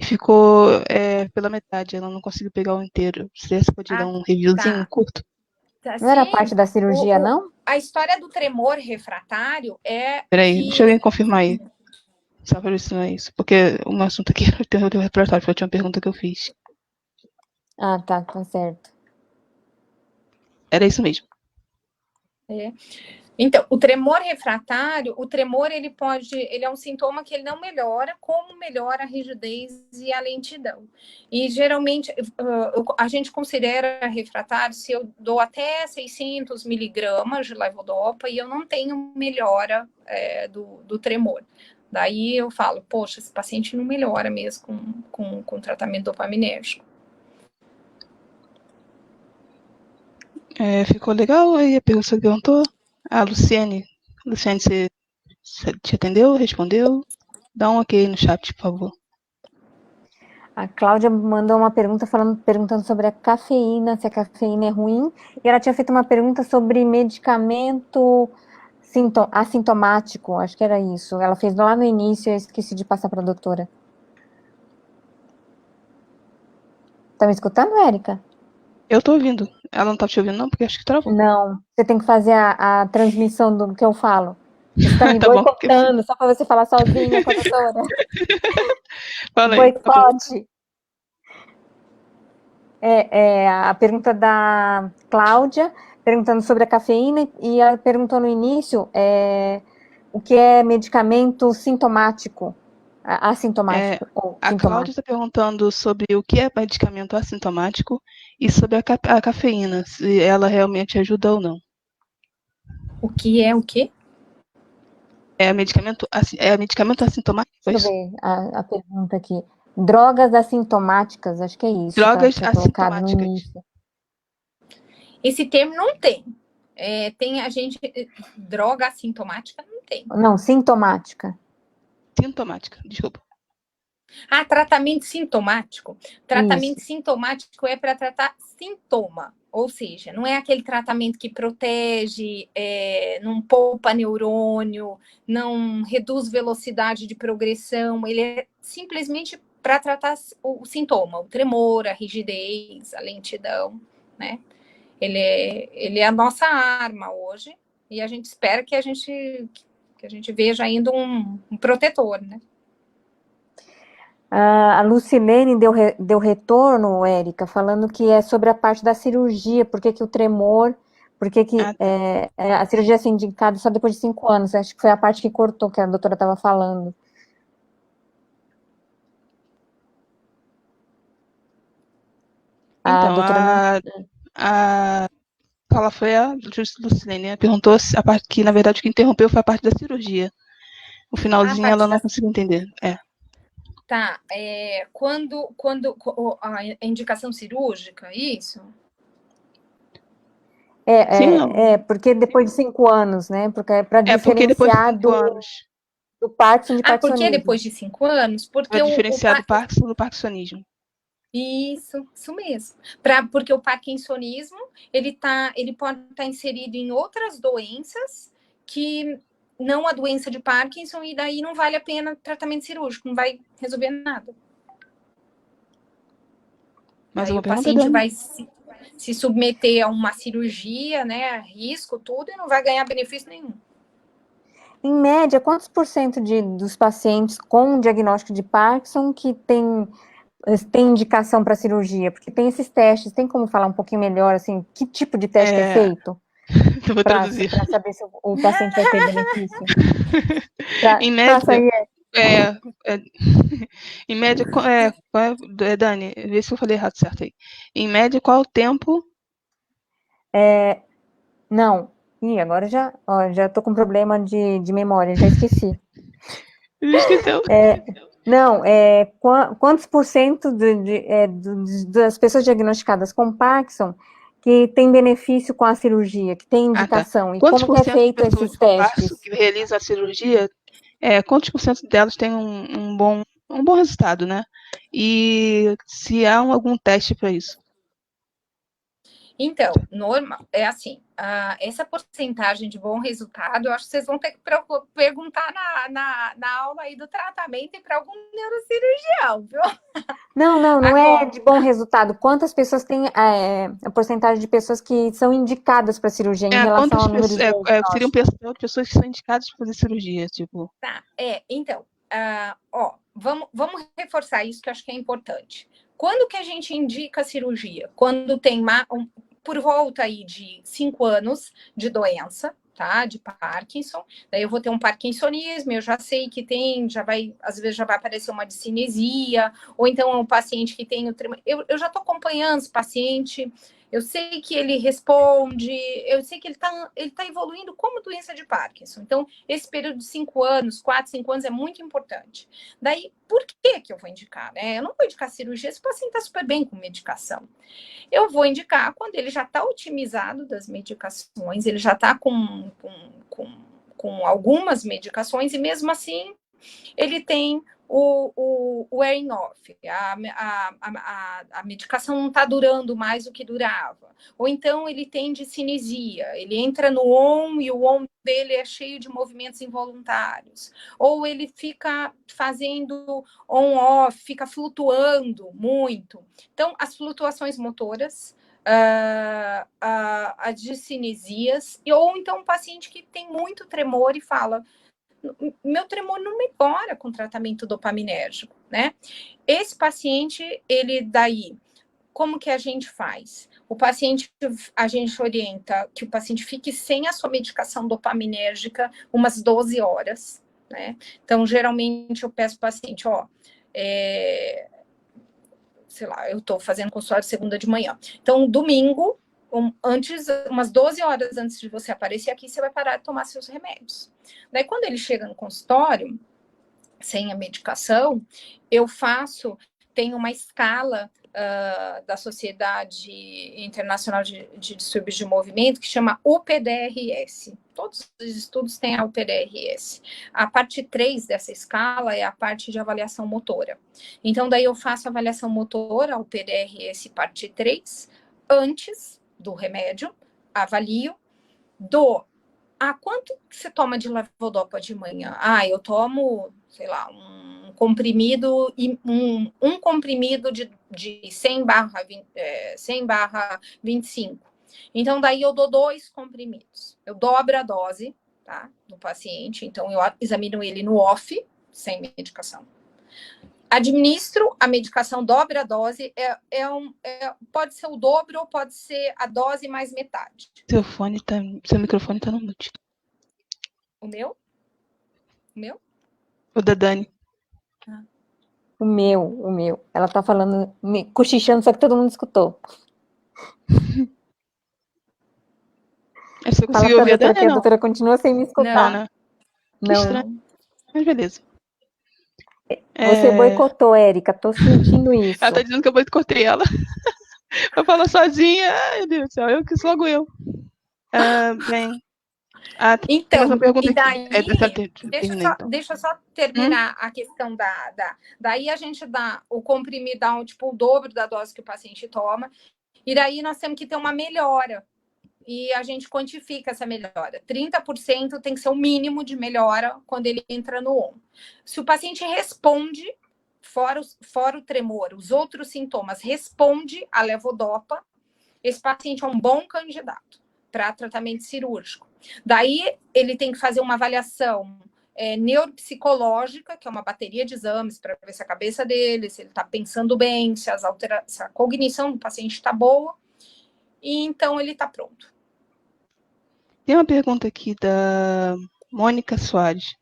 ficou pela metade, ela não conseguiu pegar o inteiro. Você pode dar um reviewzinho curto? Não era parte da cirurgia, não? A história do tremor refratário é. Peraí, deixa alguém confirmar aí. Só para ver se não é isso. Porque o meu assunto aqui é o termor refratário, foi a última pergunta que eu fiz. Ah, tá certo. Era isso mesmo. Então, o tremor refratário, ele é um sintoma que ele não melhora, como melhora a rigidez e a lentidão. E geralmente a gente considera refratário se eu dou até 600 miligramas de levodopa e eu não tenho melhora do tremor. Daí eu falo, poxa, esse paciente não melhora mesmo com tratamento dopaminérgico. Ficou legal? Aí a pergunta que você perguntou? A Luciane, você te atendeu? Respondeu? Dá um ok no chat, por favor. A Cláudia mandou uma pergunta perguntando sobre a cafeína, se a cafeína é ruim. E ela tinha feito uma pergunta sobre medicamento assintomático, acho que era isso. Ela fez lá no início, eu esqueci de passar para a doutora. Tá me escutando, Érica? Eu tô ouvindo. Ela não tá te ouvindo, não? Porque acho que travou. Não, você tem que fazer a transmissão do que eu falo. Você tá me Tá bom, boicotando, só para você falar sozinha com a doutora. Fala aí. Boicote. A pergunta da Cláudia, perguntando sobre a cafeína, e ela perguntou no início o que é medicamento sintomático, assintomático. A Cláudia está perguntando sobre o que é medicamento assintomático e sobre a cafeína, se ela realmente ajuda ou não. O que é o quê? É medicamento assintomático? Deixa eu ver a pergunta aqui. Drogas assintomáticas, acho que é isso. Drogas assintomáticas. No início. Esse termo não tem. Tem a gente. Droga assintomática não tem. Não, sintomática. Sintomática, desculpa. Tratamento sintomático. Tratamento sintomático é para tratar sintoma. Ou seja, não é aquele tratamento que protege, não poupa neurônio, não reduz velocidade de progressão. Ele é simplesmente para tratar o sintoma, o tremor, a rigidez, a lentidão, né? Ele é a nossa arma hoje e a gente espera que a gente veja ainda um protetor, né? A Lucilene deu retorno, Érica, falando que é sobre a parte da cirurgia, por que o tremor, por que a cirurgia é indicada só depois de 5 anos. Acho que foi a parte que cortou, que a doutora estava falando. Então, a fala foi a Lucilene, perguntou a parte que, na verdade, o que interrompeu foi a parte da cirurgia. O finalzinho ela não conseguiu entender. Tá, quando a indicação cirúrgica, isso? Porque depois de 5 anos, né? Porque é para diferenciar do Parkinson de Parkinsonismo. Por que depois de 5 anos? Porque para diferenciar do Parkinson do Parkinsonismo. Isso mesmo. Porque o parkinsonismo, ele pode estar inserido em outras doenças que não a doença de Parkinson, e daí não vale a pena tratamento cirúrgico, não vai resolver nada. Mais Aí uma o pergunta, paciente Dani? vai se submeter a uma cirurgia, né, a risco, tudo, e não vai ganhar benefício nenhum. Em média, quantos por cento dos pacientes com diagnóstico de Parkinson que tem indicação para cirurgia? Porque tem esses testes, tem como falar um pouquinho melhor, assim, que tipo de teste é feito? Eu vou traduzir. Para saber se o paciente vai ter benefício? Em média, Passa aí. em média, Dani, vê se eu falei errado certo aí. Em média, qual o tempo? Não. Ih, agora já tô com problema de memória, já esqueci. Já esqueceu. Não, quantos por cento das pessoas diagnosticadas com Parkinson que tem benefício com a cirurgia, que tem indicação? Tá. E Quantos como por que é cento feito de pessoas esses com Parkinson testes? que realizam a cirurgia, quantos por cento delas têm um bom resultado, né? E se há algum teste para isso? Então, normal, é assim, essa porcentagem de bom resultado, eu acho que vocês vão ter que perguntar na aula aí do tratamento e para algum neurocirurgião, viu? Não Agora, é de bom resultado. Quantas pessoas têm a porcentagem de pessoas que são indicadas para cirurgia em relação ao número de seriam pessoas que são indicadas para fazer cirurgia, tipo. Tá, então, vamos reforçar isso que eu acho que é importante. Quando que a gente indica a cirurgia? Quando tem por volta aí de 5 anos de doença, tá? De Parkinson. Daí eu vou ter um parkinsonismo, eu já sei que tem, às vezes já vai aparecer uma discinesia, ou então é um paciente que tem o tremor. Eu já estou acompanhando esse paciente, eu sei que ele responde, eu sei que ele tá evoluindo como doença de Parkinson. Então, esse período de 5 anos, 4, 5 anos é muito importante. Daí, por que eu vou indicar, né? Eu não vou indicar cirurgia se o paciente está super bem com medicação. Eu vou indicar quando ele já está otimizado das medicações, ele já está com algumas medicações, e mesmo assim ele tem o wearing off, a medicação não está durando mais o que durava. Ou então ele tem discinesia, ele entra no ON e o ON dele é cheio de movimentos involuntários. Ou ele fica fazendo on-off, fica flutuando muito. Então, as flutuações motoras, as discinesias, ou então um paciente que tem muito tremor e fala: meu tremor não melhora com tratamento dopaminérgico, né? Esse paciente, ele daí, como que a gente faz? A gente orienta que o paciente fique sem a sua medicação dopaminérgica umas 12 horas, né? Então, geralmente, eu peço ao paciente, sei lá, eu estou fazendo consultório segunda de manhã. Então, domingo, umas 12 horas antes de você aparecer aqui, você vai parar de tomar seus remédios. Daí, quando ele chega no consultório, sem a medicação, tem uma escala da Sociedade Internacional de Distúrbios de Movimento que chama UPDRS. Todos os estudos têm a UPDRS. A parte 3 dessa escala é a parte de avaliação motora. Então, daí eu faço a avaliação motora, a UPDRS parte 3, antes do remédio, avalio, quanto você toma de levodopa de manhã? Eu tomo, sei lá, um comprimido, um comprimido de 100/25. Então, daí eu dou 2 comprimidos. Eu dobro a dose, tá, do paciente. Então, eu examino ele no off, sem medicação. Administro a medicação, dobra a dose, pode ser o dobro ou pode ser a dose mais metade. Seu microfone tá no mute. O meu? O meu? O da Dani. O meu. Ela tá falando, cochichando, só que todo mundo escutou. Você Fala conseguiu pra ouvir a doutora Dani que ou a não? doutora continua sem me escutar. Não, né? Que Não. estranho. Mas beleza. Você boicotou, Érica, tô sentindo isso. Ela tá dizendo que eu boicotei ela. Pra falar sozinha. Ai, meu Deus do céu, logo eu. Bem, Tem mais uma Então, pergunta e aqui. daí, Terminei, então. deixa eu só terminar a questão daí a gente dá o comprimido, dá tipo o dobro da dose que o paciente toma, e daí nós temos que ter uma melhora, e a gente quantifica essa melhora. 30% tem que ser o mínimo de melhora quando ele entra no ON. Se o paciente responde, fora o tremor, os outros sintomas, responde à levodopa, esse paciente é um bom candidato para tratamento cirúrgico. Daí, ele tem que fazer uma avaliação neuropsicológica, que é uma bateria de exames para ver se a cabeça dele, se ele está pensando bem, se a cognição do paciente está boa, e então ele está pronto. Tem uma pergunta aqui da Mônica Soares.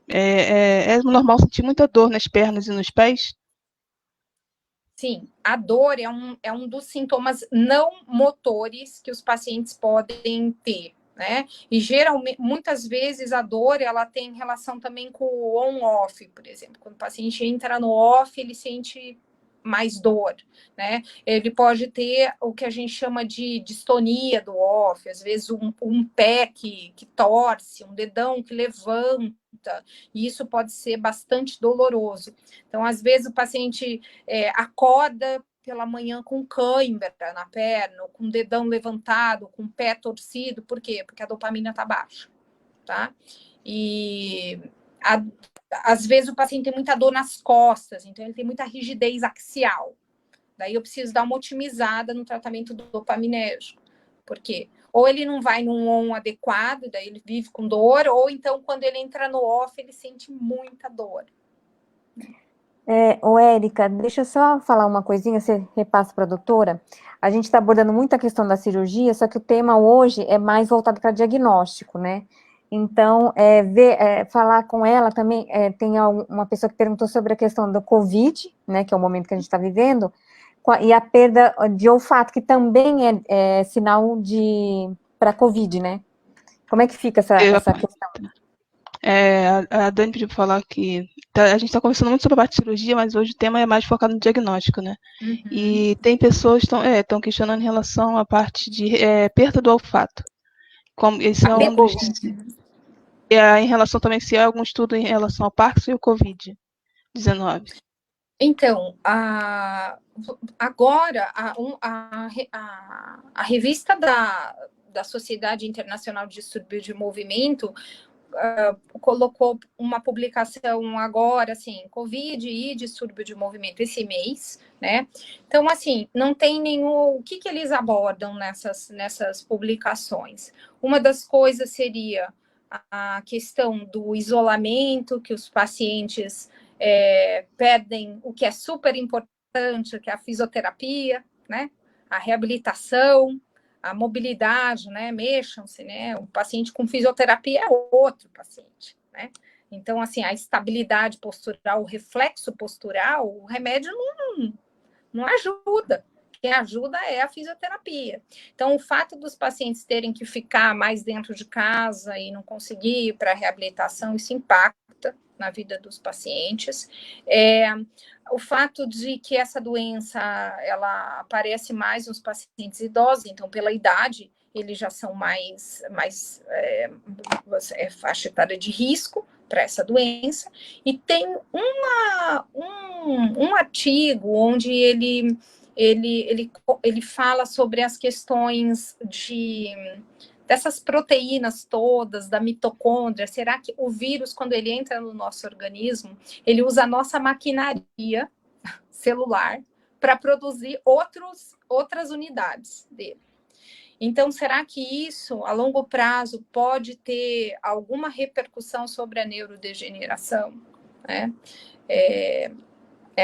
É normal sentir muita dor nas pernas e nos pés? Sim, a dor é um dos sintomas não motores que os pacientes podem ter, né? E geralmente, muitas vezes a dor ela tem relação também com o on-off, por exemplo. Quando o paciente entra no off, ele sente mais dor, né? Ele pode ter o que a gente chama de distonia do off, às vezes um pé que torce, um dedão que levanta, e isso pode ser bastante doloroso. Então, às vezes, o paciente acorda pela manhã com cãibra na perna, com o dedão levantado, com o pé torcido. Por quê? Porque a dopamina está baixa, tá? E às vezes o paciente tem muita dor nas costas, então ele tem muita rigidez axial. Daí eu preciso dar uma otimizada no tratamento dopaminérgico. Por quê? Ou ele não vai num on adequado, daí ele vive com dor, ou então quando ele entra no off, ele sente muita dor. Érica, deixa eu só falar uma coisinha, você repassa para a doutora. A gente está abordando muito a questão da cirurgia, só que o tema hoje é mais voltado para diagnóstico, né? Então, falar com ela também, tem uma pessoa que perguntou sobre a questão do Covid, né, que é o momento que a gente está vivendo, e a perda de olfato, que também é sinal para Covid, né? Como é que fica essa questão? A Dani pediu para falar que a gente está conversando muito sobre a parte de cirurgia, mas hoje o tema é mais focado no diagnóstico, né? Uhum. E tem pessoas que estão questionando em relação à parte de perda do olfato. Como esse é um dos, em relação também se há algum estudo em relação ao Parkinson e o Covid-19. Então, agora, a revista da Sociedade Internacional de Distúrbio de Movimento colocou uma publicação agora, assim, Covid e distúrbio de movimento esse mês, né? Então, assim, não tem nenhum... O que eles abordam nessas publicações? Uma das coisas seria a questão do isolamento, que os pacientes perdem o que é super importante, que é a fisioterapia, né? A reabilitação, a mobilidade, né? Mexam-se, né? O paciente com fisioterapia é outro paciente, né? Então, assim, a estabilidade postural, o reflexo postural, o remédio não ajuda. Quem ajuda é a fisioterapia. Então, o fato dos pacientes terem que ficar mais dentro de casa e não conseguir ir para a reabilitação, isso impacta na vida dos pacientes. O fato de que essa doença ela aparece mais nos pacientes idosos, então, pela idade, eles já são mais faixa etária de risco para essa doença. E tem um artigo onde ele fala sobre as questões dessas proteínas todas, da mitocôndria. Será que o vírus, quando ele entra no nosso organismo, ele usa a nossa maquinaria celular para produzir outras unidades dele? Então, será que isso, a longo prazo, pode ter alguma repercussão sobre a neurodegeneração? Né? É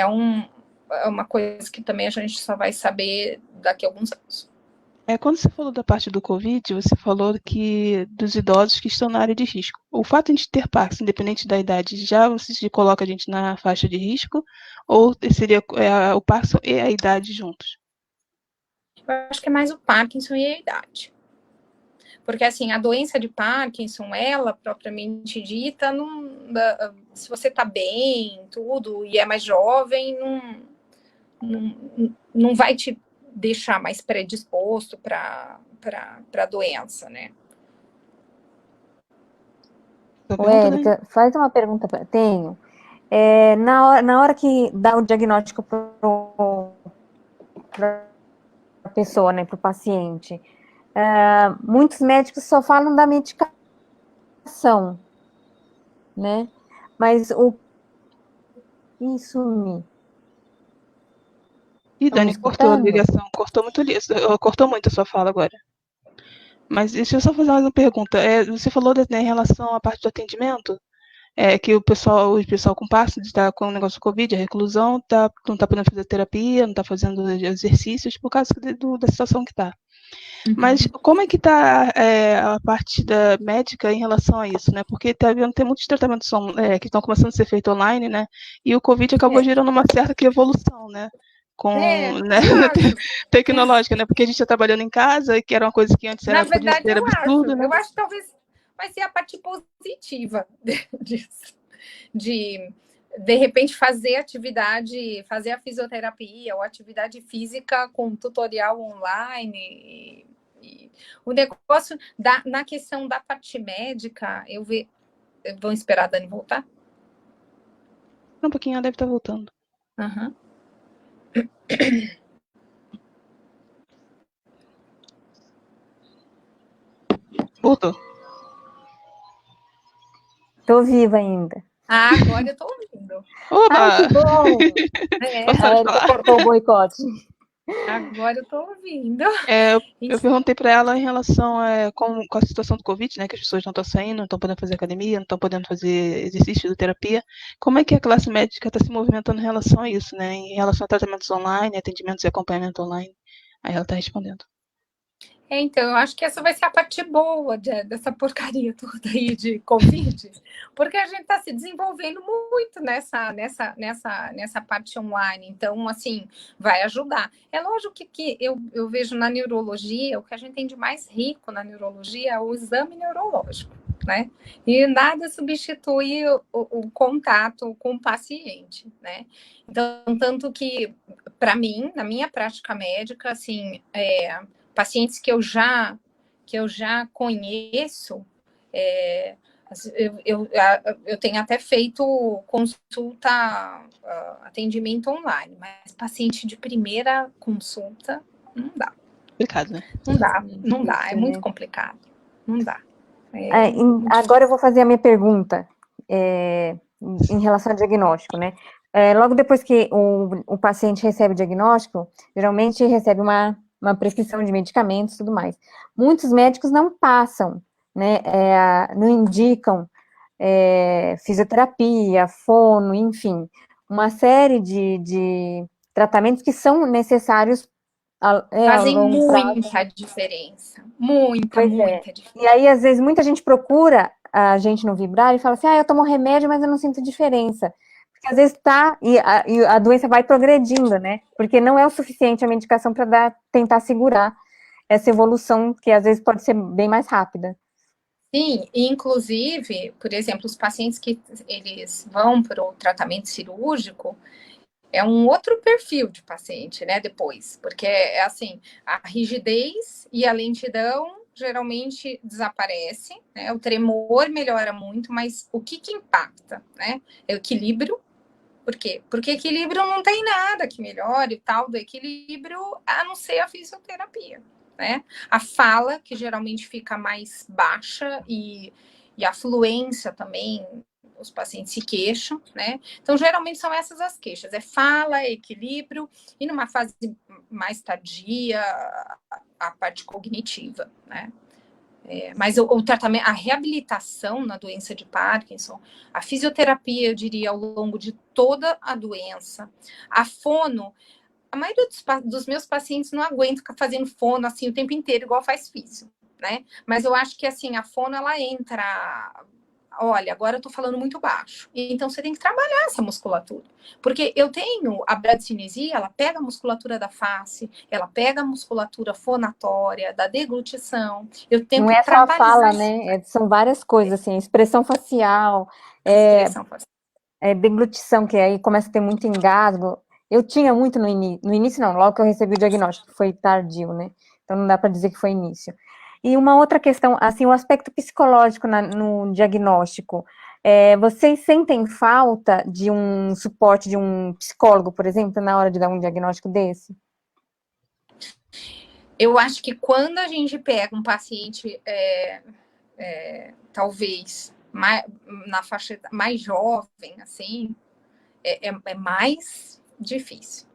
uma coisa que também a gente só vai saber daqui a alguns anos. Quando você falou da parte do Covid, você falou que dos idosos que estão na área de risco. O fato de ter Parkinson, independente da idade, já você coloca a gente na faixa de risco? Ou seria o Parkinson e a idade juntos? Eu acho que é mais o Parkinson e a idade. Porque, assim, a doença de Parkinson, ela, propriamente dita, se você está bem, tudo, e é mais jovem, não vai te deixar mais predisposto para a doença, né? Tá Ô, perguntando aí? Érica, faz uma pergunta. Tenho. Na hora que dá o diagnóstico para a pessoa, né, para o paciente, muitos médicos só falam da medicação, né? Mas isso me... Ih, Estão me Dani, cortou a escutando? ligação, cortou muito a sua fala agora. Mas deixa eu só fazer mais uma pergunta. Você falou né, em relação à parte do atendimento, que o pessoal com passo está com o negócio do Covid, a reclusão, não está podendo fazer terapia, não está fazendo exercícios por causa da situação que está. Mas como é que está a parte da médica em relação a isso, né? Porque tem muitos tratamentos que estão começando a ser feitos online, né? E o Covid acabou gerando uma certa evolução, né? Né, eu acho. tecnológica, né? Porque a gente está trabalhando em casa, que era uma coisa que antes Na podia verdade, ser eu absurdo, acho. né? Eu acho que talvez vai ser a parte positiva disso. De repente, fazer a fisioterapia ou atividade física com tutorial online. O negócio, na questão da parte médica, vão esperar a Dani voltar? Um pouquinho, ela deve estar voltando. Uhum. Voltou. Tô viva ainda. Agora eu tô ouvindo. Ai, Oba! que bom! A Érica cortou o boicote. Agora eu tô ouvindo. Eu perguntei para ela em relação com a situação do Covid, né, que as pessoas não estão saindo, não estão podendo fazer academia, não estão podendo fazer exercício de terapia. Como é que a classe médica está se movimentando em relação a isso, né, em relação a tratamentos online, atendimentos e acompanhamento online? Aí ela está respondendo. Então, eu acho que essa vai ser a parte boa dessa porcaria toda aí de Covid, porque a gente está se desenvolvendo muito nessa parte online. Então, assim, vai ajudar. É lógico que eu vejo na neurologia, o que a gente tem de mais rico na neurologia é o exame neurológico, né? E nada substitui o contato com o paciente, né? Então, tanto que, para mim, na minha prática médica, assim, pacientes que eu já conheço, eu tenho até feito consulta, atendimento online, mas paciente de primeira consulta, não dá. Complicado, né? Não dá, é muito complicado. Não dá. Agora eu vou fazer a minha pergunta em relação ao diagnóstico, né? Logo depois que o paciente recebe o diagnóstico, geralmente recebe uma prescrição de medicamentos e tudo mais. Muitos médicos não passam, né? Não indicam fisioterapia, fono, enfim, uma série de tratamentos que são necessários a Fazem longo prazo. muita diferença. Muita diferença. E aí, às vezes, muita gente procura a gente no Vibrar e fala assim, eu tomo remédio, mas eu não sinto diferença. Porque às vezes e a doença vai progredindo, né? Porque não é o suficiente a medicação para tentar segurar essa evolução, que às vezes pode ser bem mais rápida. Sim, inclusive, por exemplo, os pacientes que eles vão para o tratamento cirúrgico, é um outro perfil de paciente, né, depois, porque assim, a rigidez e a lentidão geralmente desaparece, né, o tremor melhora muito, mas o que impacta, né, é o equilíbrio. Por quê? Porque equilíbrio não tem nada que melhore o tal do equilíbrio, a não ser a fisioterapia, né? A fala, que geralmente fica mais baixa, e a fluência também, os pacientes se queixam, né? Então, geralmente são essas as queixas: fala, equilíbrio, e numa fase mais tardia, a parte cognitiva, né? Mas o tratamento, a reabilitação na doença de Parkinson, a fisioterapia, eu diria, ao longo de toda a doença, a fono, a maioria dos meus pacientes não aguenta ficar fazendo fono assim o tempo inteiro, igual faz físio, né? Mas eu acho que assim, a fono, ela entra... Olha, agora eu tô falando muito baixo. Então, você tem que trabalhar essa musculatura. Porque eu tenho a bradicinesia, ela pega a musculatura da face, ela pega a musculatura fonatória, da deglutição. Eu tenho Não que é só a trabalhar. fala, né? São várias coisas, assim, expressão facial, deglutição, que aí começa a ter muito engasgo. Eu tinha muito no início não, logo que eu recebi o diagnóstico, foi tardio, né? Então não dá para dizer que foi início. E uma outra questão, assim, o aspecto psicológico no diagnóstico. Vocês sentem falta de um suporte de um psicólogo, por exemplo, na hora de dar um diagnóstico desse? Eu acho que quando a gente pega um paciente, talvez, na faixa mais jovem, assim, é mais difícil.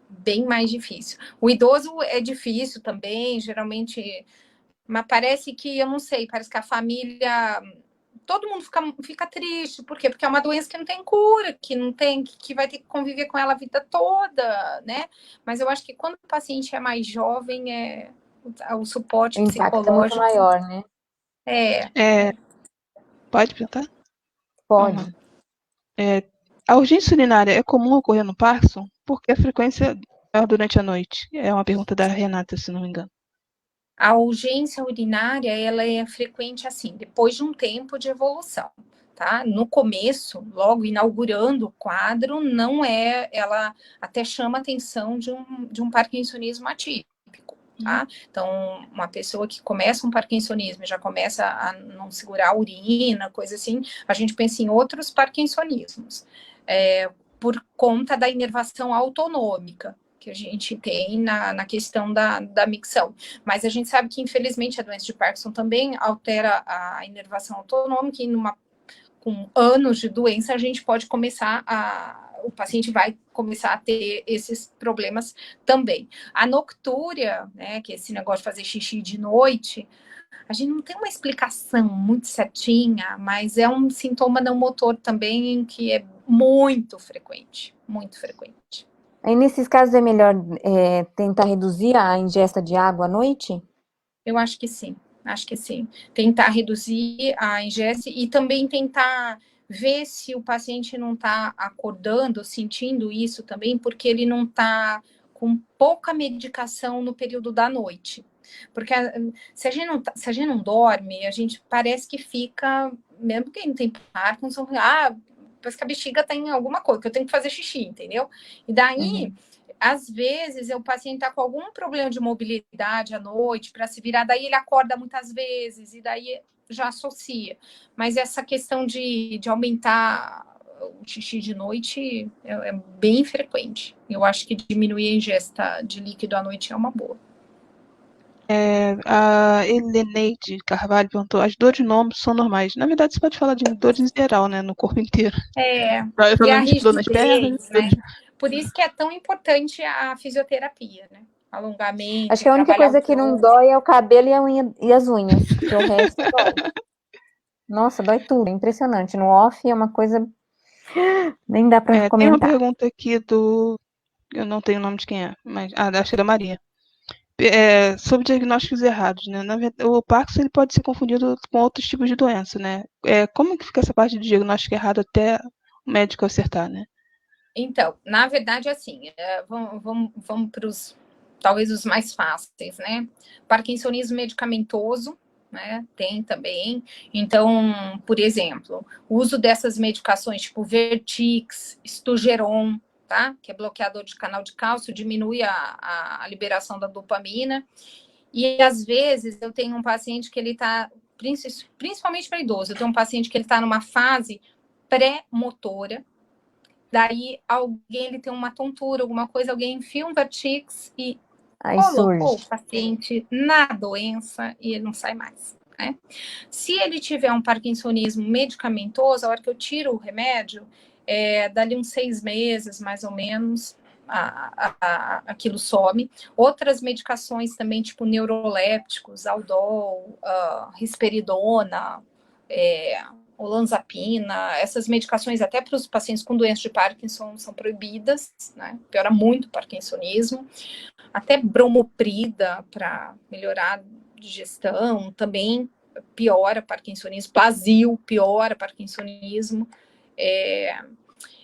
Bem mais difícil. O idoso é difícil também, geralmente, mas parece que, eu não sei, parece que a família, todo mundo fica triste. Por quê? Porque é uma doença que não tem cura, que não tem, que vai ter que conviver com ela a vida toda, né? Mas eu acho que quando o paciente é mais jovem, o suporte O impacto é muito psicológico maior, né? Pode perguntar? Vamos lá. Pode. A urgência urinária é comum ocorrer no Parkinson? Porque a frequência é maior durante a noite? É uma pergunta da Renata, se não me engano. A urgência urinária, ela é frequente assim, depois de um tempo de evolução, tá? No começo, logo inaugurando o quadro, não é, ela até chama a atenção de um parkinsonismo atípico, tá? Então, uma pessoa que começa um parkinsonismo, já começa a não segurar a urina, coisa assim, a gente pensa em outros parkinsonismos, por conta da inervação autonômica que a gente tem na questão da micção. Mas a gente sabe que, infelizmente, a doença de Parkinson também altera a inervação autonômica, e com anos de doença, a gente pode começar o paciente vai começar a ter esses problemas também. A noctúria, né, que é esse negócio de fazer xixi de noite, a gente não tem uma explicação muito certinha, mas é um sintoma não motor também que é muito frequente, muito frequente. Aí, nesses casos, é melhor tentar reduzir a ingesta de água à noite? Eu acho que sim, acho que sim. Tentar reduzir a ingesta e também tentar ver se o paciente não está acordando, sentindo isso também, porque ele não está com pouca medicação no período da noite. Porque se a gente não dorme, a gente parece que fica, mesmo quem tem Parkinson, parece que a bexiga tem alguma coisa, que eu tenho que fazer xixi, entendeu? E daí, às vezes, o paciente está com algum problema de mobilidade à noite para se virar, daí ele acorda muitas vezes, e daí já associa. Mas essa questão de aumentar o xixi de noite é bem frequente. Eu acho que diminuir a ingesta de líquido à noite é uma boa. A Heleneide Carvalho perguntou: as dores no ombro são normais? Na verdade, você pode falar de dores em geral, né? No corpo inteiro. E a Dor nas pernas, rigidez, né? Por isso que é tão importante a fisioterapia, né? Alongamento, Acho que a única trabalhar coisa o que não tronco. dói é o cabelo e as unhas, porque o resto dói. Nossa, dói tudo, é impressionante. No off é uma coisa nem dá para Tem uma comentar. pergunta aqui eu não tenho o nome de quem é, mas acho que é da Maria. Sobre diagnósticos errados, né? Na verdade, o Parkinson ele pode ser confundido com outros tipos de doença, né? Como que fica essa parte de diagnóstico errado até o médico acertar, né? Então, na verdade, assim, vamos para talvez os mais fáceis, né? Parkinsonismo medicamentoso, né? Tem também. Então, por exemplo, o uso dessas medicações tipo Vertix, Stugeron, tá? Que é bloqueador de canal de cálcio, diminui a liberação da dopamina. E às vezes eu tenho um paciente que ele está, principalmente para idoso, eu tenho um paciente que ele está numa fase pré-motora. Daí ele tem uma tontura, alguma coisa, alguém enfia um Vertix e Aí colocou surge. o paciente na doença e ele não sai mais, né? Se ele tiver um parkinsonismo medicamentoso, a hora que eu tiro o remédio, dali uns 6 meses, mais ou menos, aquilo some. Outras medicações também, tipo neurolépticos, Aldol, risperidona, olanzapina, essas medicações até para os pacientes com doença de Parkinson são proibidas, né? Piora muito o parkinsonismo. Até bromoprida para melhorar a digestão também piora parkinsonismo. Plasil piora parkinsonismo.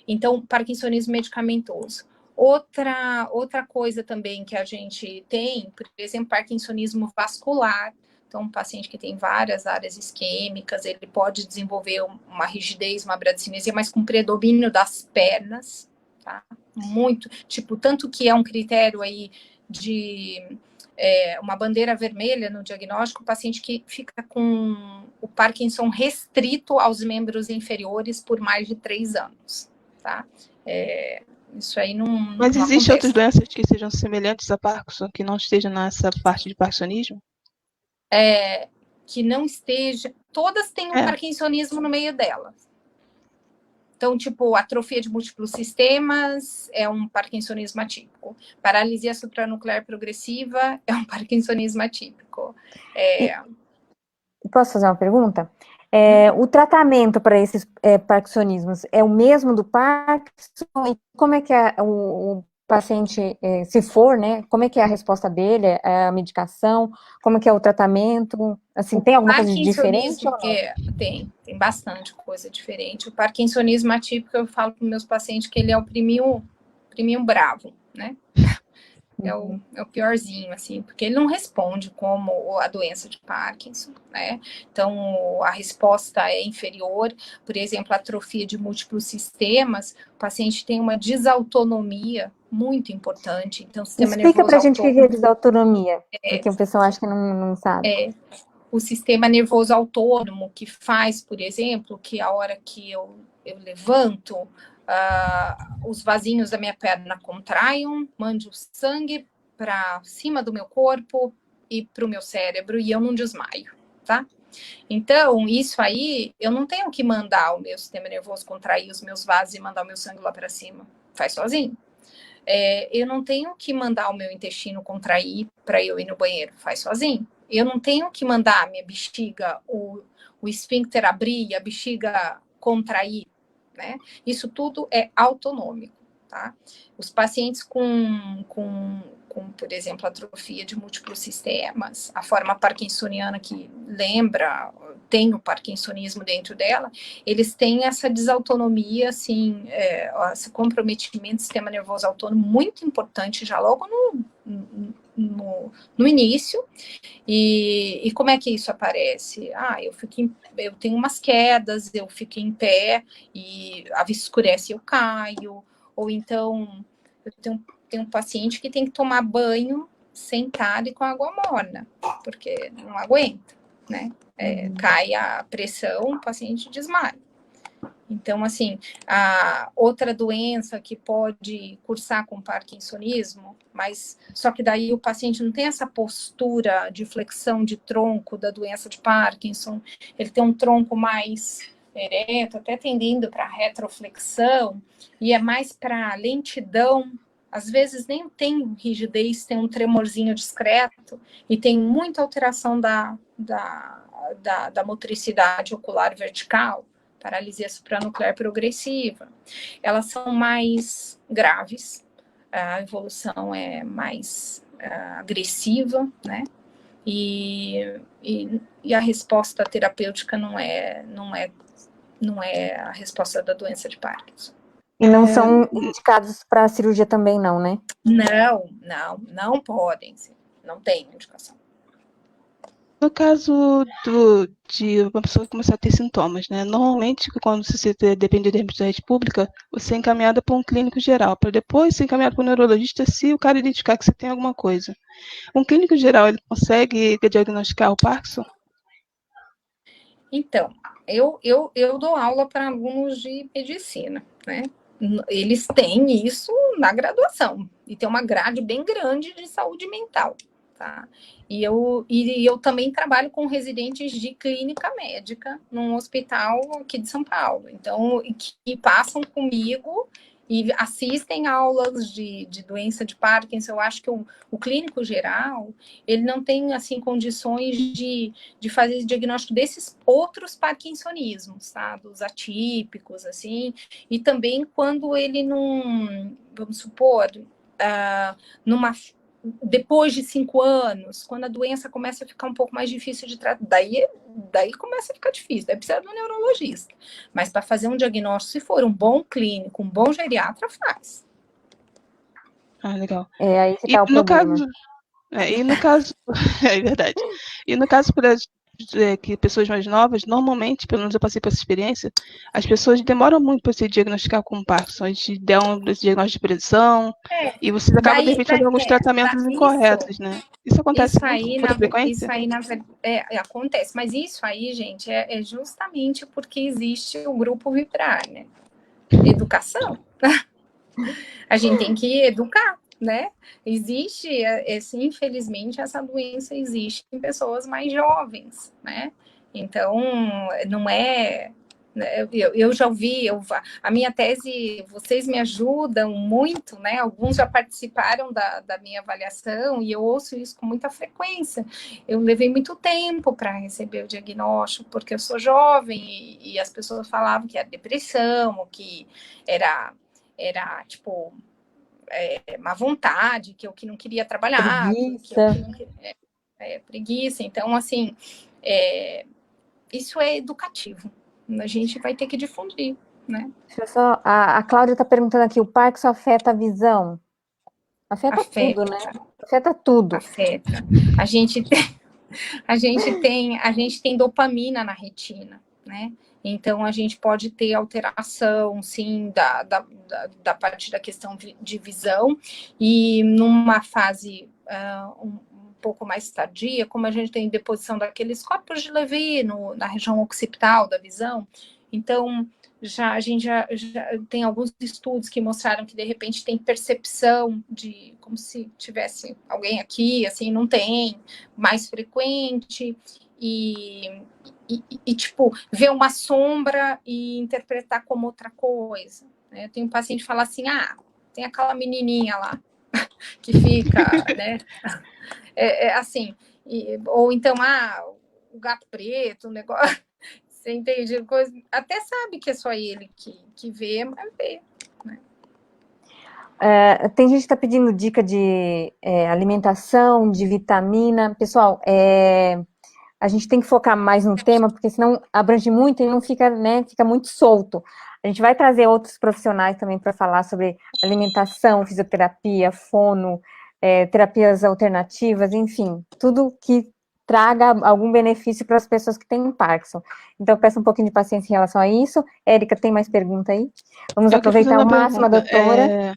Então, parkinsonismo medicamentoso. Outra coisa também que a gente tem, por exemplo, parkinsonismo vascular. Então, um paciente que tem várias áreas isquêmicas, ele pode desenvolver uma rigidez, uma bradicinesia, mas com predomínio das pernas, tá? Muito, tipo, tanto que é um critério aí uma bandeira vermelha no diagnóstico, o paciente que fica com o Parkinson restrito aos membros inferiores por mais de 3 anos, tá? Isso aí não Mas não existem outras acontece. doenças que sejam semelhantes a Parkinson, que não estejam nessa parte de parkinsonismo? Que não esteja... Todas têm um parkinsonismo no meio delas. Então, tipo, atrofia de múltiplos sistemas é um parkinsonismo atípico. Paralisia supranuclear progressiva é um parkinsonismo atípico. Posso fazer uma pergunta? O tratamento para esses parkinsonismos é o mesmo do Parkinson? E como é que o paciente, se for, né, como é que é a resposta dele, a medicação, como é que é o tratamento? Assim, tem alguma coisa de diferente? Tem bastante coisa diferente. O parkinsonismo atípico, eu falo para os meus pacientes que ele é o priminho bravo, né? É o piorzinho, assim, porque ele não responde como a doença de Parkinson, né? Então, a resposta é inferior. Por exemplo, a atrofia de múltiplos sistemas, o paciente tem uma desautonomia muito importante. Então, o sistema Explica nervoso pra gente o que é desautonomia, é, porque o pessoal acha que não sabe. o sistema nervoso autônomo que faz, por exemplo, que a hora que eu levanto, os vasinhos da minha perna contraiam, mande o sangue para cima do meu corpo e para o meu cérebro e eu não desmaio, tá? Então, isso aí, eu não tenho que mandar o meu sistema nervoso contrair os meus vasos e mandar o meu sangue lá para cima. Faz sozinho. Eu não tenho que mandar o meu intestino contrair para eu ir no banheiro. Faz sozinho. Eu não tenho que mandar a minha bexiga, o esfíncter abrir e a bexiga contrair, né? Isso tudo é autonômico, tá? Os pacientes com, por exemplo, atrofia de múltiplos sistemas, a forma parkinsoniana que lembra, tem o parkinsonismo dentro dela, eles têm essa desautonomia, assim, esse comprometimento do sistema nervoso autônomo muito importante já logo no início. E como é que isso aparece? Eu tenho umas quedas, eu fico em pé e a vista escurece e eu caio. Ou então, eu tenho um paciente que tem que tomar banho sentado e com água morna, porque não aguenta, né? Cai a pressão, o paciente desmaia. Então, assim, a outra doença que pode cursar com parkinsonismo, mas só que daí o paciente não tem essa postura de flexão de tronco da doença de Parkinson, ele tem um tronco mais ereto, até tendendo para retroflexão, e é mais para lentidão, às vezes nem tem rigidez, tem um tremorzinho discreto, e tem muita alteração da motricidade ocular vertical, paralisia supranuclear progressiva. Elas são mais graves, a evolução é mais agressiva, né? E a resposta terapêutica não é a resposta da doença de Parkinson. E não são indicados para cirurgia também, não, né? Não podem, não tem indicação. No caso de uma pessoa começar a ter sintomas, né? Normalmente, quando você depende da rede pública, você é encaminhada para um clínico geral, para depois ser encaminhado para um neurologista se o cara identificar que você tem alguma coisa. Um clínico geral, ele consegue diagnosticar o Parkinson? Então, eu dou aula para alunos de medicina, né? Eles têm isso na graduação, e tem uma grade bem grande de saúde mental, tá? E eu também trabalho com residentes de clínica médica num hospital aqui de São Paulo, então, que passam comigo e assistem aulas de doença de Parkinson. Eu acho que o clínico geral, ele não tem, assim, condições de fazer diagnóstico desses outros parkinsonismos, tá? Dos atípicos, assim, e também quando ele não, vamos supor, depois de 5 anos, quando a doença começa a ficar um pouco mais difícil de tratar, daí começa a ficar difícil, daí precisa de um neurologista. Mas para fazer um diagnóstico, se for um bom clínico, um bom geriatra, faz. Legal. Aí que tá o problema. E no caso, é verdade. E no caso, que pessoas mais novas, normalmente, pelo menos eu passei por essa experiência, as pessoas demoram muito para se diagnosticar com Parkinson. A gente dá esse diagnóstico de depressão, e vocês acabam, de repente, fazendo alguns tratamentos incorretos, né? Isso acontece muito com frequência? Isso aí, acontece, mas isso aí, gente, é justamente porque existe o grupo Vibrar, né? Educação. A gente tem que educar, né? Existe, infelizmente, essa doença existe em pessoas mais jovens, né? Então, não é... Eu já ouvi, a minha tese, vocês me ajudam muito, né? Alguns já participaram da minha avaliação e eu ouço isso com muita frequência. Eu levei muito tempo para receber o diagnóstico, porque eu sou jovem e as pessoas falavam que era depressão, que era tipo, má vontade, que eu que não queria trabalhar, Preguiça. que eu que não queria, preguiça. Então, assim, isso é educativo. A gente vai ter que difundir, né? Deixa eu só, a Cláudia está perguntando aqui, o Parkinson afeta a visão? Afeta tudo, né? Afeta tudo. Afeta. A gente tem dopamina na retina, né? Então, a gente pode ter alteração, sim, da parte da questão de visão, e numa fase um pouco mais tardia, como a gente tem deposição daqueles corpos de Levy na região occipital da visão, então a gente já tem alguns estudos que mostraram que de repente tem percepção de como se tivesse alguém aqui, assim, não tem, mais frequente, e tipo, ver uma sombra e interpretar como outra coisa, né? Tem um paciente que fala assim, tem aquela menininha lá que fica, né? Assim, ou então, o gato preto, o negócio, você entende? Coisa, até sabe que é só ele que vê, mas vê, né? Tem gente que está pedindo dica de alimentação, de vitamina. Pessoal, a gente tem que focar mais no tema, porque senão abrange muito e não fica, né, fica muito solto. A gente vai trazer outros profissionais também para falar sobre alimentação, fisioterapia, fono, terapias alternativas, enfim, tudo que traga algum benefício para as pessoas que têm Parkinson. Então, eu peço um pouquinho de paciência em relação a isso. Érica, tem mais pergunta aí? Vamos aproveitar ao máximo a doutora.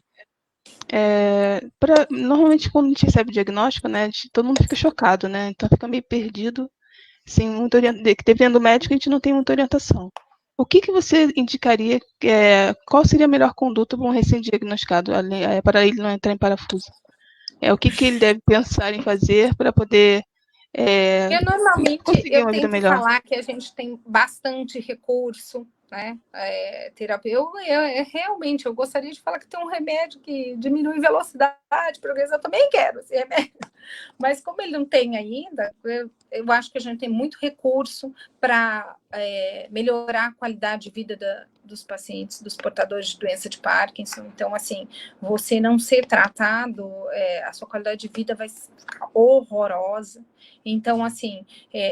Normalmente, quando a gente recebe o diagnóstico, né, todo mundo fica chocado, né? Então, fica meio perdido. Sem muita dependendo do médico, a gente não tem muita orientação. O que você indicaria, qual seria a melhor conduta para um recém-diagnosticado, para ele não entrar em parafuso? O que ele deve pensar em fazer para poder normalmente conseguir uma vida tento melhor? falar que a gente tem bastante recurso, né? Terapia. Realmente, eu gostaria de falar que tem um remédio que diminui velocidade, progresso, eu também quero esse remédio. Mas como ele não tem ainda, eu acho que a gente tem muito recurso para melhorar a qualidade de vida dos pacientes, dos portadores de doença de Parkinson. Então, assim, você não ser tratado, a sua qualidade de vida vai ficar horrorosa. Então, assim,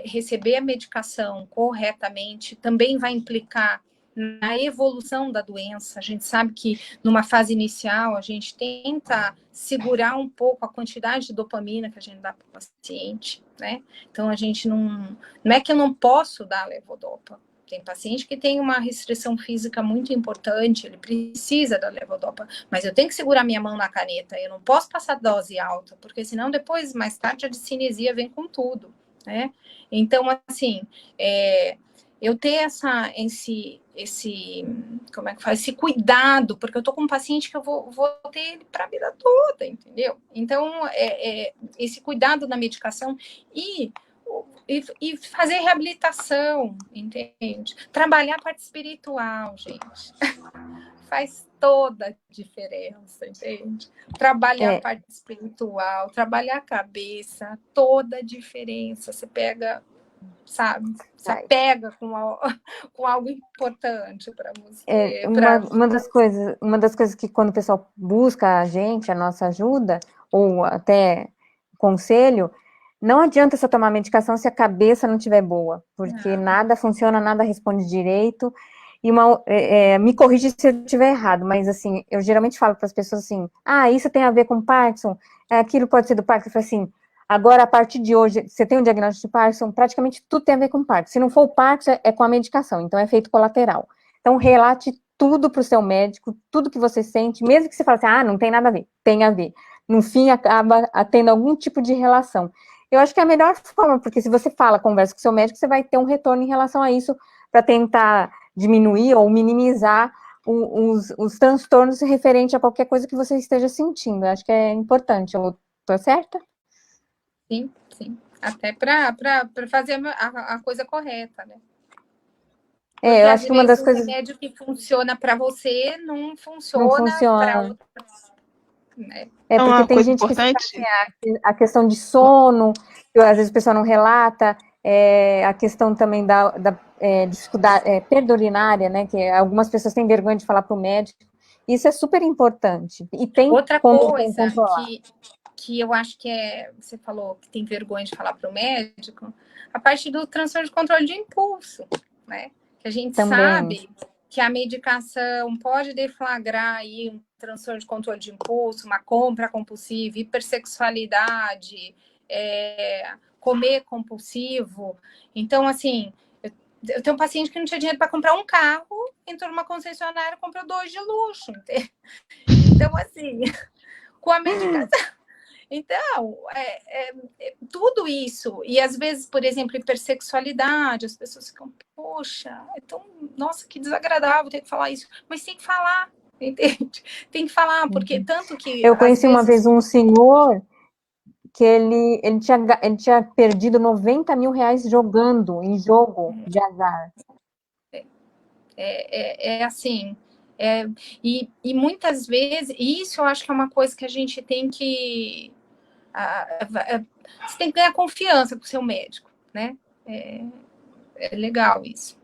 receber a medicação corretamente também vai implicar na evolução da doença. A gente sabe que numa fase inicial a gente tenta segurar um pouco a quantidade de dopamina que a gente dá para o paciente, né? Então a gente não é que eu não posso dar levodopa. Tem paciente que tem uma restrição física muito importante, ele precisa da levodopa, mas eu tenho que segurar minha mão na caneta, eu não posso passar dose alta, porque senão depois, mais tarde, a discinesia vem com tudo, né? Então, assim, eu ter como é que faz? Esse cuidado, porque eu tô com um paciente que eu vou ter ele para a vida toda, entendeu? Então, esse cuidado na medicação e fazer reabilitação, entende? Trabalhar a parte espiritual, gente. Faz toda a diferença, entende? Trabalhar a parte espiritual, trabalhar a cabeça, toda a diferença. Você pega, sabe? Você pega com algo importante para você. Uma das coisas que quando o pessoal busca a nossa ajuda, ou até conselho, não adianta só tomar medicação se a cabeça não estiver boa, porque nada funciona, nada responde direito. E me corrige se eu estiver errado, mas assim, eu geralmente falo para as pessoas assim, isso tem a ver com Parkinson, aquilo pode ser do Parkinson. Eu falo assim, Agora, a partir de hoje, você tem um diagnóstico de Parkinson, praticamente tudo tem a ver com Parkinson. Se não for o Parkinson, é com a medicação, então é efeito colateral. Então, relate tudo para o seu médico, tudo que você sente, mesmo que você fale assim, não tem nada a ver, tem a ver. No fim, acaba tendo algum tipo de relação. Eu acho que é a melhor forma, porque se você conversa com o seu médico, você vai ter um retorno em relação a isso, para tentar diminuir ou minimizar os transtornos referentes a qualquer coisa que você esteja sentindo. Eu acho que é importante. Eu tô certa? Sim, sim. Até para fazer a coisa correta, né? Porque eu às acho que uma das vezes o coisas remédio que funciona para você não não funciona para funciona. outra, né? Porque Uma tem coisa gente que fala assim, importante, a questão de sono, que às vezes o pessoal não relata, a questão também da dificuldade, perda urinária, né, que algumas pessoas têm vergonha de falar para o médico. Isso é super importante. E tem Outra como coisa controlar. que eu acho que você falou que tem vergonha de falar para o médico, a parte do transtorno de controle de impulso, né? Que a gente Também. sabe que a medicação pode deflagrar aí um transtorno de controle de impulso, uma compra compulsiva, hipersexualidade, comer compulsivo. Então, assim, eu tenho um paciente que não tinha dinheiro para comprar um carro, entrou numa concessionária e comprou 2 de luxo. Então, assim, com a medicação. Então, tudo isso. E às vezes, por exemplo, hipersexualidade, as pessoas ficam, poxa, nossa, que desagradável ter que falar isso. Mas tem que falar, entende? Tem que falar, porque tanto que Eu às conheci vezes... uma vez um senhor que ele tinha perdido 90 mil reais jogando em jogo de azar. Assim, e muitas vezes, e isso eu acho que é uma coisa que a gente tem que... você tem que ganhar confiança com o seu médico, né? É legal isso.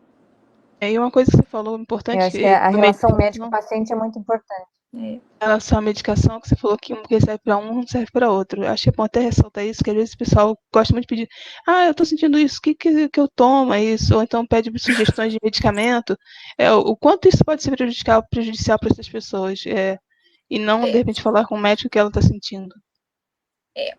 e uma coisa que você falou Eu importante acho que a da relação medicação, médico-paciente é muito importante. em relação à medicação, que você falou que um que serve para um não serve para outro. Eu acho que é bom até ressaltar isso, que às vezes o pessoal gosta muito de pedir, eu tô sentindo isso, o que eu tomo, é isso? Ou então pede sugestões de medicamento. O quanto isso pode ser prejudicial para essas pessoas. E não, de repente, falar com o médico o que ela está sentindo.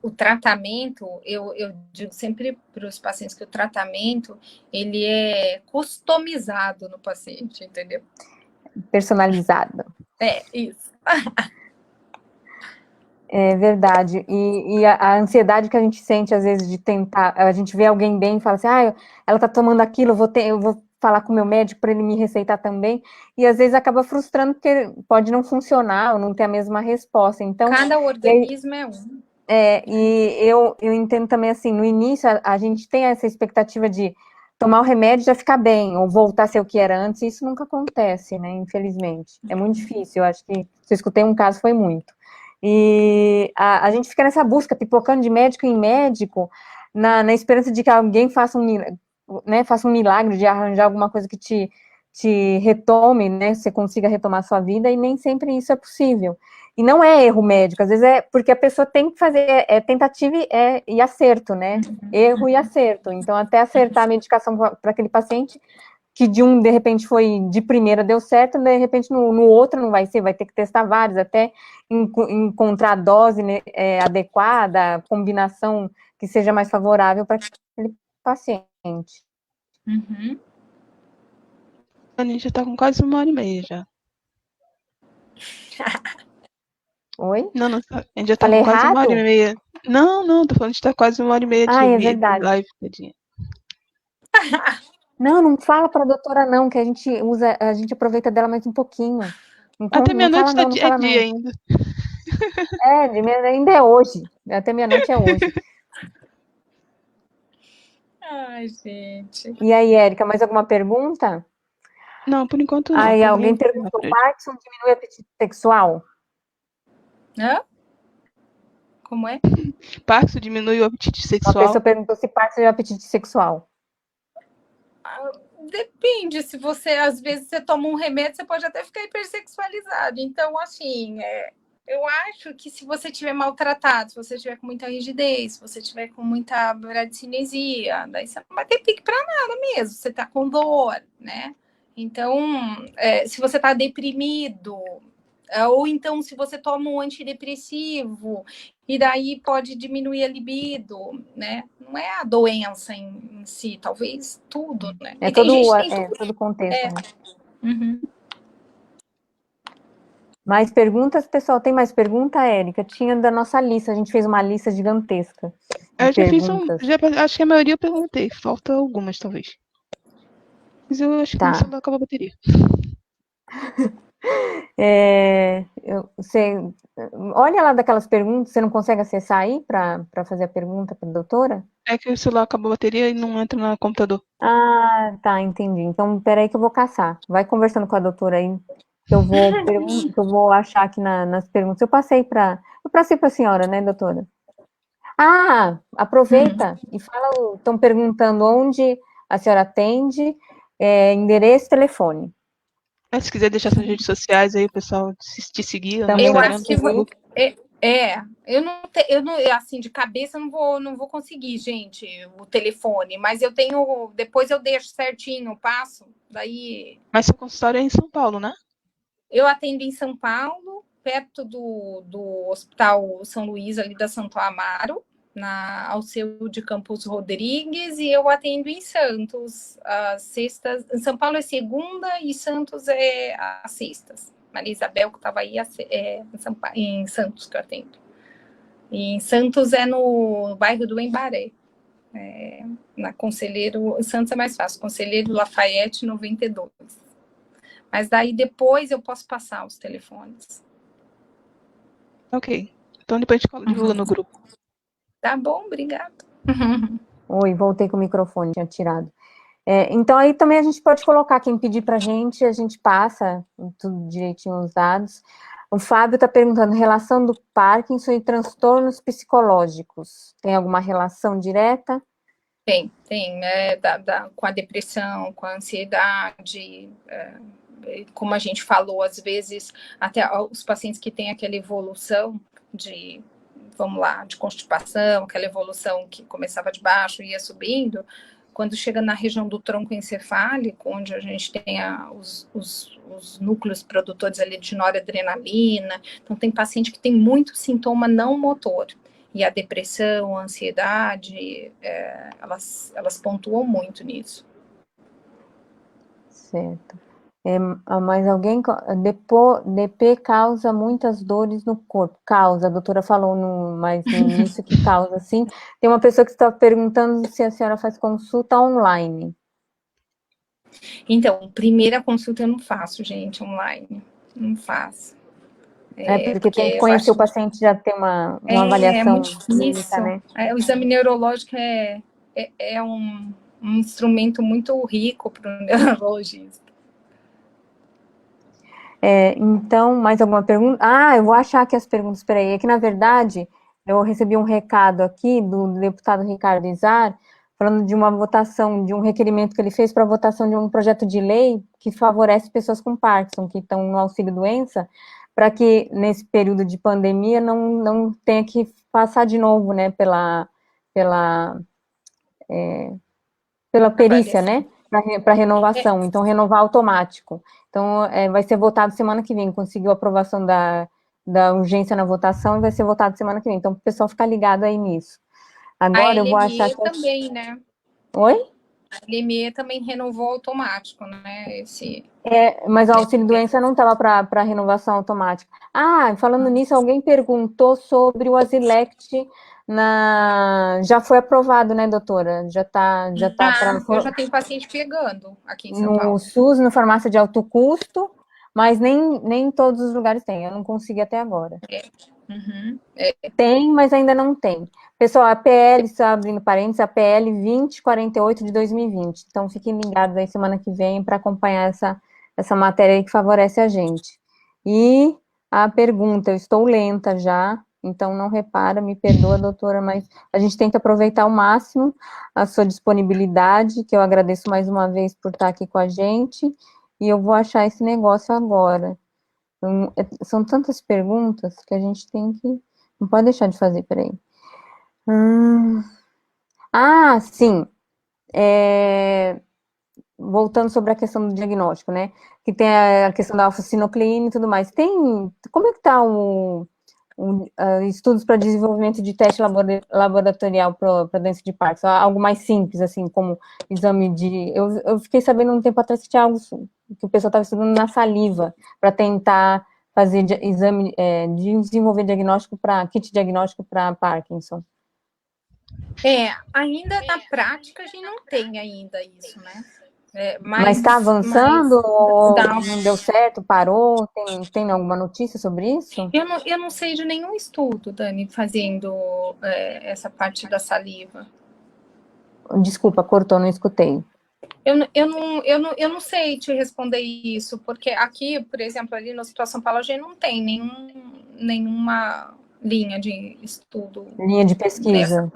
O tratamento, eu digo sempre para os pacientes que o tratamento, ele é customizado no paciente, entendeu? Personalizado. Isso. É verdade. E a ansiedade que a gente sente, às vezes, de tentar... A gente vê alguém bem e fala assim, ela tá tomando aquilo, eu vou falar com o meu médico para ele me receitar também. E, às vezes, acaba frustrando, porque pode não funcionar ou não ter a mesma resposta. Então, cada organismo é um. E eu entendo também, assim, no início, a gente tem essa expectativa de tomar o remédio e já ficar bem, ou voltar a ser o que era antes, e isso nunca acontece, né, infelizmente. É muito difícil, eu acho que, se eu escutei um caso, foi muito. E a gente fica nessa busca, pipocando de médico em médico, na esperança de que alguém faça um milagre de arranjar alguma coisa que te retome, né, você consiga retomar a sua vida, e nem sempre isso é possível. E não é erro médico, às vezes é porque a pessoa tem que fazer tentativa e acerto, né? Erro e acerto. Então, até acertar a medicação para aquele paciente, que de repente foi de primeira, deu certo, de repente no outro não vai ser, vai ter que testar vários, até encontrar a dose, né, adequada, combinação que seja mais favorável para aquele paciente. Uhum. A gente já está com quase 1h30 já. Oi? Não, a gente já está Falei com quase errado? 1h30. Não, tô falando que está quase 1h30 É de verdade. live, tadinha. Não fala para a doutora não, que a gente aproveita dela mais um pouquinho. Até Não fala meia-noite não, não é fala dia não. ainda. Ainda é hoje. Até meia-noite é hoje. Ai, gente. E aí, Érica, mais alguma pergunta? Não, por enquanto não. Aí, Por alguém mim, perguntou, Parkinson diminui o apetite sexual? Hã? Como é? Parkinson diminui o apetite Uma sexual. pessoa perguntou se Parkinson é apetite sexual. Depende, se você, às vezes, você toma um remédio, você pode até ficar hipersexualizado. Então, assim, eu acho que se você estiver maltratado, se você estiver com muita rigidez, se você estiver com muita bradicinesia, daí você não vai ter pique para nada mesmo, você tá com dor, né? Então, se você tá deprimido, Ou então, se você toma um antidepressivo, e daí pode diminuir a libido, né? Não é a doença em si, talvez tudo, né? É E tem todo gente o que tem tudo. todo o contexto, né? Uhum. Mais perguntas, pessoal? Tem mais pergunta, Érica? Tinha da nossa lista, a gente fez uma lista gigantesca de Eu já fiz perguntas. acho que a maioria eu perguntei, falta algumas, talvez. Mas eu acho que meu Tá. celular acabou a bateria. Você olha lá daquelas perguntas, você não consegue acessar aí para fazer a pergunta para a doutora? É que o celular acabou a bateria e não entra no computador. Ah, tá, entendi. Então, peraí que eu vou caçar. Vai conversando com a doutora aí, que eu vou achar aqui nas perguntas. Eu passei para a senhora, né, doutora? Ah, aproveita e fala, estão perguntando onde a senhora atende, endereço, telefone. Mas se quiser deixar suas redes sociais aí, o pessoal te seguir no Também Eu Instagram, acho no que Facebook. eu não, assim, de cabeça não vou conseguir, gente, o telefone, mas eu tenho, depois eu deixo certinho, passo, daí Mas seu consultório é em São Paulo, né? eu atendo em São Paulo, perto do Hospital São Luís, ali da Santo Amaro, na Alceu de Campos Rodrigues, e eu atendo em Santos, às sextas. Em São Paulo é segunda e Santos é às sextas. Maria Isabel, que estava aí, em Santos que eu atendo. E em Santos é no bairro do Embaré. Na Conselheiro, Santos é mais fácil, Conselheiro Lafayette 92. Mas daí depois eu posso passar os telefones. Ok. Então depois a gente divulga no grupo. Tá bom, obrigada. Oi, voltei com o microfone, tinha tirado. Então, aí também a gente pode colocar, quem pedir para a gente passa tudo direitinho os dados. O Fábio está perguntando, relação do Parkinson e transtornos psicológicos, tem alguma relação direta? Tem, né, com a depressão, com a ansiedade, como a gente falou, às vezes, até os pacientes que têm aquela evolução de, vamos lá, de constipação, aquela evolução que começava de baixo e ia subindo, quando chega na região do tronco encefálico, onde a gente tem os núcleos produtores ali de noradrenalina, então tem paciente que tem muito sintoma não motor, e a depressão, a ansiedade, elas pontuam muito nisso. Certo. Mas alguém, DP causa muitas dores no corpo, causa, a doutora falou mais no início que causa, sim. Tem uma pessoa que está perguntando se a senhora faz consulta online. Então, primeira consulta eu não faço, gente, online, não faço. Porque tem que conhecer o paciente, já ter uma avaliação muito clínica, difícil. né? O exame neurológico é um instrumento muito rico para o neurologista. Então, mais alguma pergunta? Eu vou achar aqui as perguntas, peraí. É que, na verdade, eu recebi um recado aqui do deputado Ricardo Izar, falando de uma votação, de um requerimento que ele fez para votação de um projeto de lei que favorece pessoas com Parkinson, que estão no auxílio-doença, para que, nesse período de pandemia, não tenha que passar de novo, né, pela perícia, né, para renovação. Então, renovar automático. Então, vai ser votado semana que vem. Conseguiu a aprovação da urgência na votação e vai ser votado semana que vem. Então, o pessoal ficar ligado aí nisso. Agora, eu vou achar que... também, né? Oi? A LME também renovou automático, né? Mas o auxílio-doença não estava para renovação automática. Falando nisso, alguém perguntou sobre o Azilect já foi aprovado, né, doutora? Já tá eu já tenho paciente pegando aqui em São no Paulo. SUS, na farmácia de alto custo, mas nem todos os lugares têm. Eu não consegui até agora. Tem, mas ainda não tem. Pessoal, a PL, só abrindo parênteses, a PL 2048 de 2020. Então, fiquem ligados aí semana que vem para acompanhar essa matéria aí que favorece a gente. E a pergunta, eu estou lenta já, então não repara, me perdoa, doutora, mas a gente tem que aproveitar ao máximo a sua disponibilidade, que eu agradeço mais uma vez por estar aqui com a gente, e eu vou achar esse negócio agora. Então, são tantas perguntas que a gente tem que... Não pode deixar de fazer, peraí. Sim. voltando sobre a questão do diagnóstico, né? Que tem a questão da alfa-sinocleína e tudo mais. Como é que está estudos para desenvolvimento de teste laboratorial para doença de Parkinson? Algo mais simples, assim, como exame de... Eu fiquei sabendo um tempo atrás que tinha algo que o pessoal estava estudando na saliva, para tentar fazer exame, de desenvolver diagnóstico kit diagnóstico para Parkinson. Ainda na prática a gente não tem ainda isso, né? Mas está avançando ou tá. não deu certo, parou? Tem alguma notícia sobre isso? Eu não sei de nenhum estudo, Dani, fazendo essa parte da saliva. Desculpa, cortou, não escutei. Eu não sei te responder isso, porque aqui, por exemplo, ali no Hospital São Paulo, a gente não tem nenhuma linha de estudo. Linha de pesquisa.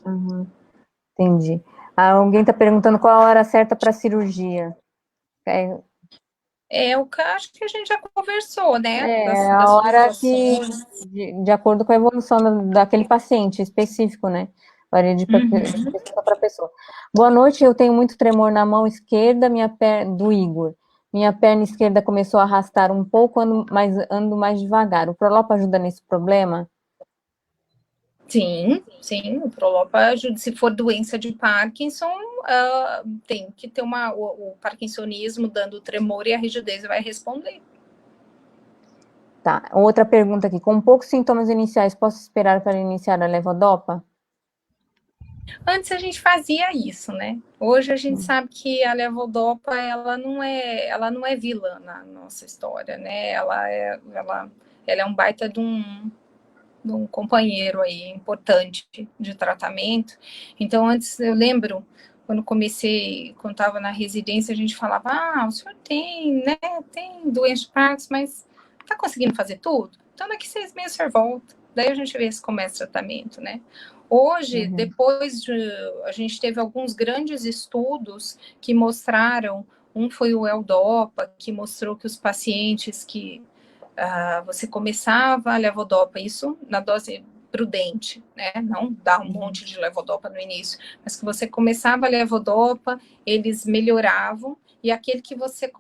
Uhum. Entendi. Alguém está perguntando qual a hora certa para a cirurgia. O que acho que a gente já conversou, né? A hora que, de acordo com a evolução daquele paciente específico, né? Varia de pessoa para pessoa. Boa noite, eu tenho muito tremor na mão esquerda, do Igor. Minha perna esquerda começou a arrastar um pouco, ando mais devagar. O Prolopa ajuda nesse problema? Sim, o Prolopa ajuda. Se for doença de Parkinson, tem que ter o parkinsonismo dando tremor e a rigidez vai responder. Tá, outra pergunta aqui. Com poucos sintomas iniciais, posso esperar para iniciar a levodopa? Antes a gente fazia isso, né? Hoje a gente sabe que a levodopa, ela não é vilã na nossa história, né? Ela é um baita de um companheiro aí importante de tratamento. Então, antes, eu lembro, quando estava na residência, a gente falava, o senhor tem doença de Parkinson, mas tá conseguindo fazer tudo? Então, daqui 6 meses o senhor volta. Daí a gente vê se começa o tratamento, né? Hoje, a gente teve alguns grandes estudos que mostraram, um foi o L-DOPA, que mostrou que os pacientes que você começava a levodopa, isso na dose prudente, né? Não dá um monte de levodopa no início, mas que você começava a levodopa, eles melhoravam, e aquele que você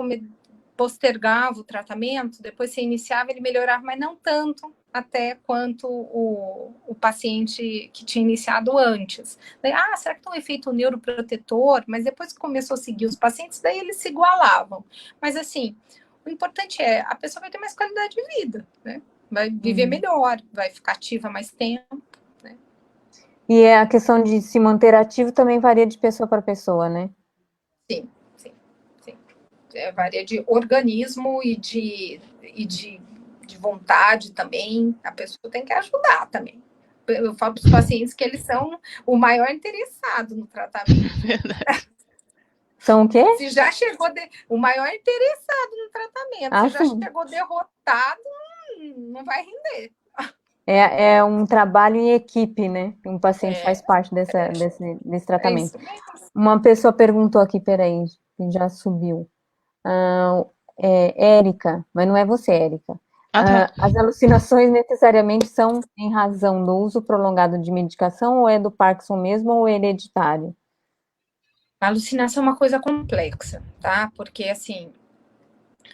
postergava o tratamento, depois você iniciava, ele melhorava, mas não tanto até quanto o paciente que tinha iniciado antes. Daí, será que tem um efeito neuroprotetor? Mas depois que começou a seguir os pacientes, daí eles se igualavam. Mas assim, o importante a pessoa vai ter mais qualidade de vida, né? Vai viver melhor, vai ficar ativa mais tempo, né? E a questão de se manter ativo também varia de pessoa para pessoa, né? Sim. Varia de organismo e de vontade também. A pessoa tem que ajudar também. Eu falo para os pacientes que eles são o maior interessado no tratamento. Verdade. São o quê? Se já chegou o maior interessado no tratamento, se já chegou derrotado, não vai render. É um trabalho em equipe, né? Um paciente faz parte desse tratamento. Uma pessoa perguntou aqui, peraí, já subiu. Érica, mas não é você, Érica. As alucinações necessariamente são em razão do uso prolongado de medicação, ou é do Parkinson mesmo, ou é hereditário? A alucinação é uma coisa complexa, tá? Porque, assim,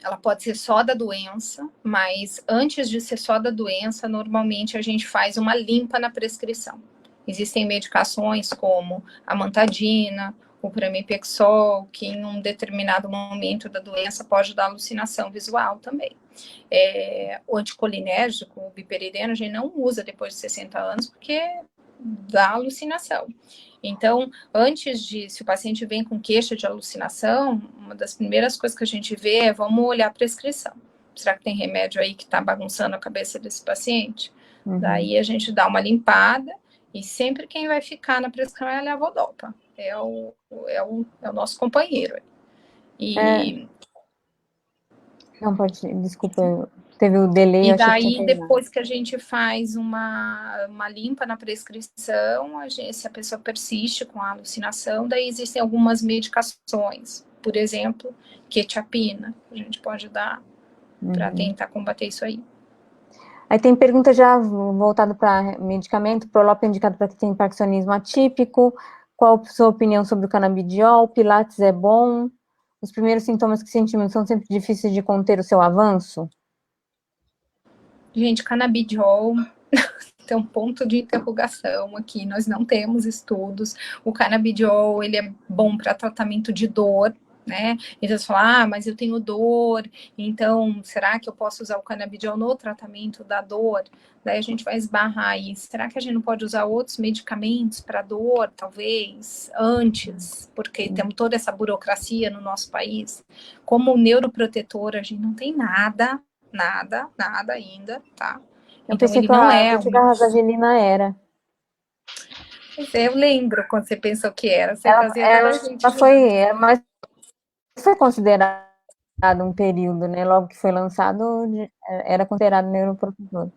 ela pode ser só da doença, mas antes de ser só da doença, normalmente a gente faz uma limpa na prescrição. Existem medicações como a amantadina, o pramipexol, que em um determinado momento da doença pode dar alucinação visual também. O anticolinérgico, o biperideno, a gente não usa depois de 60 anos porque dá alucinação. Então, se o paciente vem com queixa de alucinação, uma das primeiras coisas que a gente vê vamos olhar a prescrição. Será que tem remédio aí que está bagunçando a cabeça desse paciente? Daí a gente dá uma limpada, e sempre quem vai ficar na prescrição é a levodopa. É o nosso companheiro. Não, pode, desculpa, teve o delay. E daí, depois que a gente faz uma limpa na prescrição, se a pessoa persiste com a alucinação, daí existem algumas medicações, por exemplo, quetiapina, a gente pode dar para tentar combater isso aí. Aí tem pergunta já voltada para medicamento. Prolopa é indicado para quem tem parkinsonismo atípico. Qual a sua opinião sobre o canabidiol? Pilates é bom? Os primeiros sintomas que sentimos são sempre difíceis de conter o seu avanço? Gente, canabidiol tem um ponto de interrogação aqui. Nós não temos estudos. O canabidiol, ele é bom para tratamento de dor, né? Então você fala, mas eu tenho dor, então será que eu posso usar o canabidiol no tratamento da dor? Daí a gente vai esbarrar aí. Será que a gente não pode usar outros medicamentos para dor, talvez, antes? Porque temos toda essa burocracia no nosso país. Como neuroprotetor, a gente não tem nada ainda, tá? Eu Então, pensei ele que não é a rasagelina era. Pois é, eu lembro quando você pensou que era. Você fazia toda a gente. Mas foi considerado um período, né? Logo que foi lançado, era considerado neuroprotetor.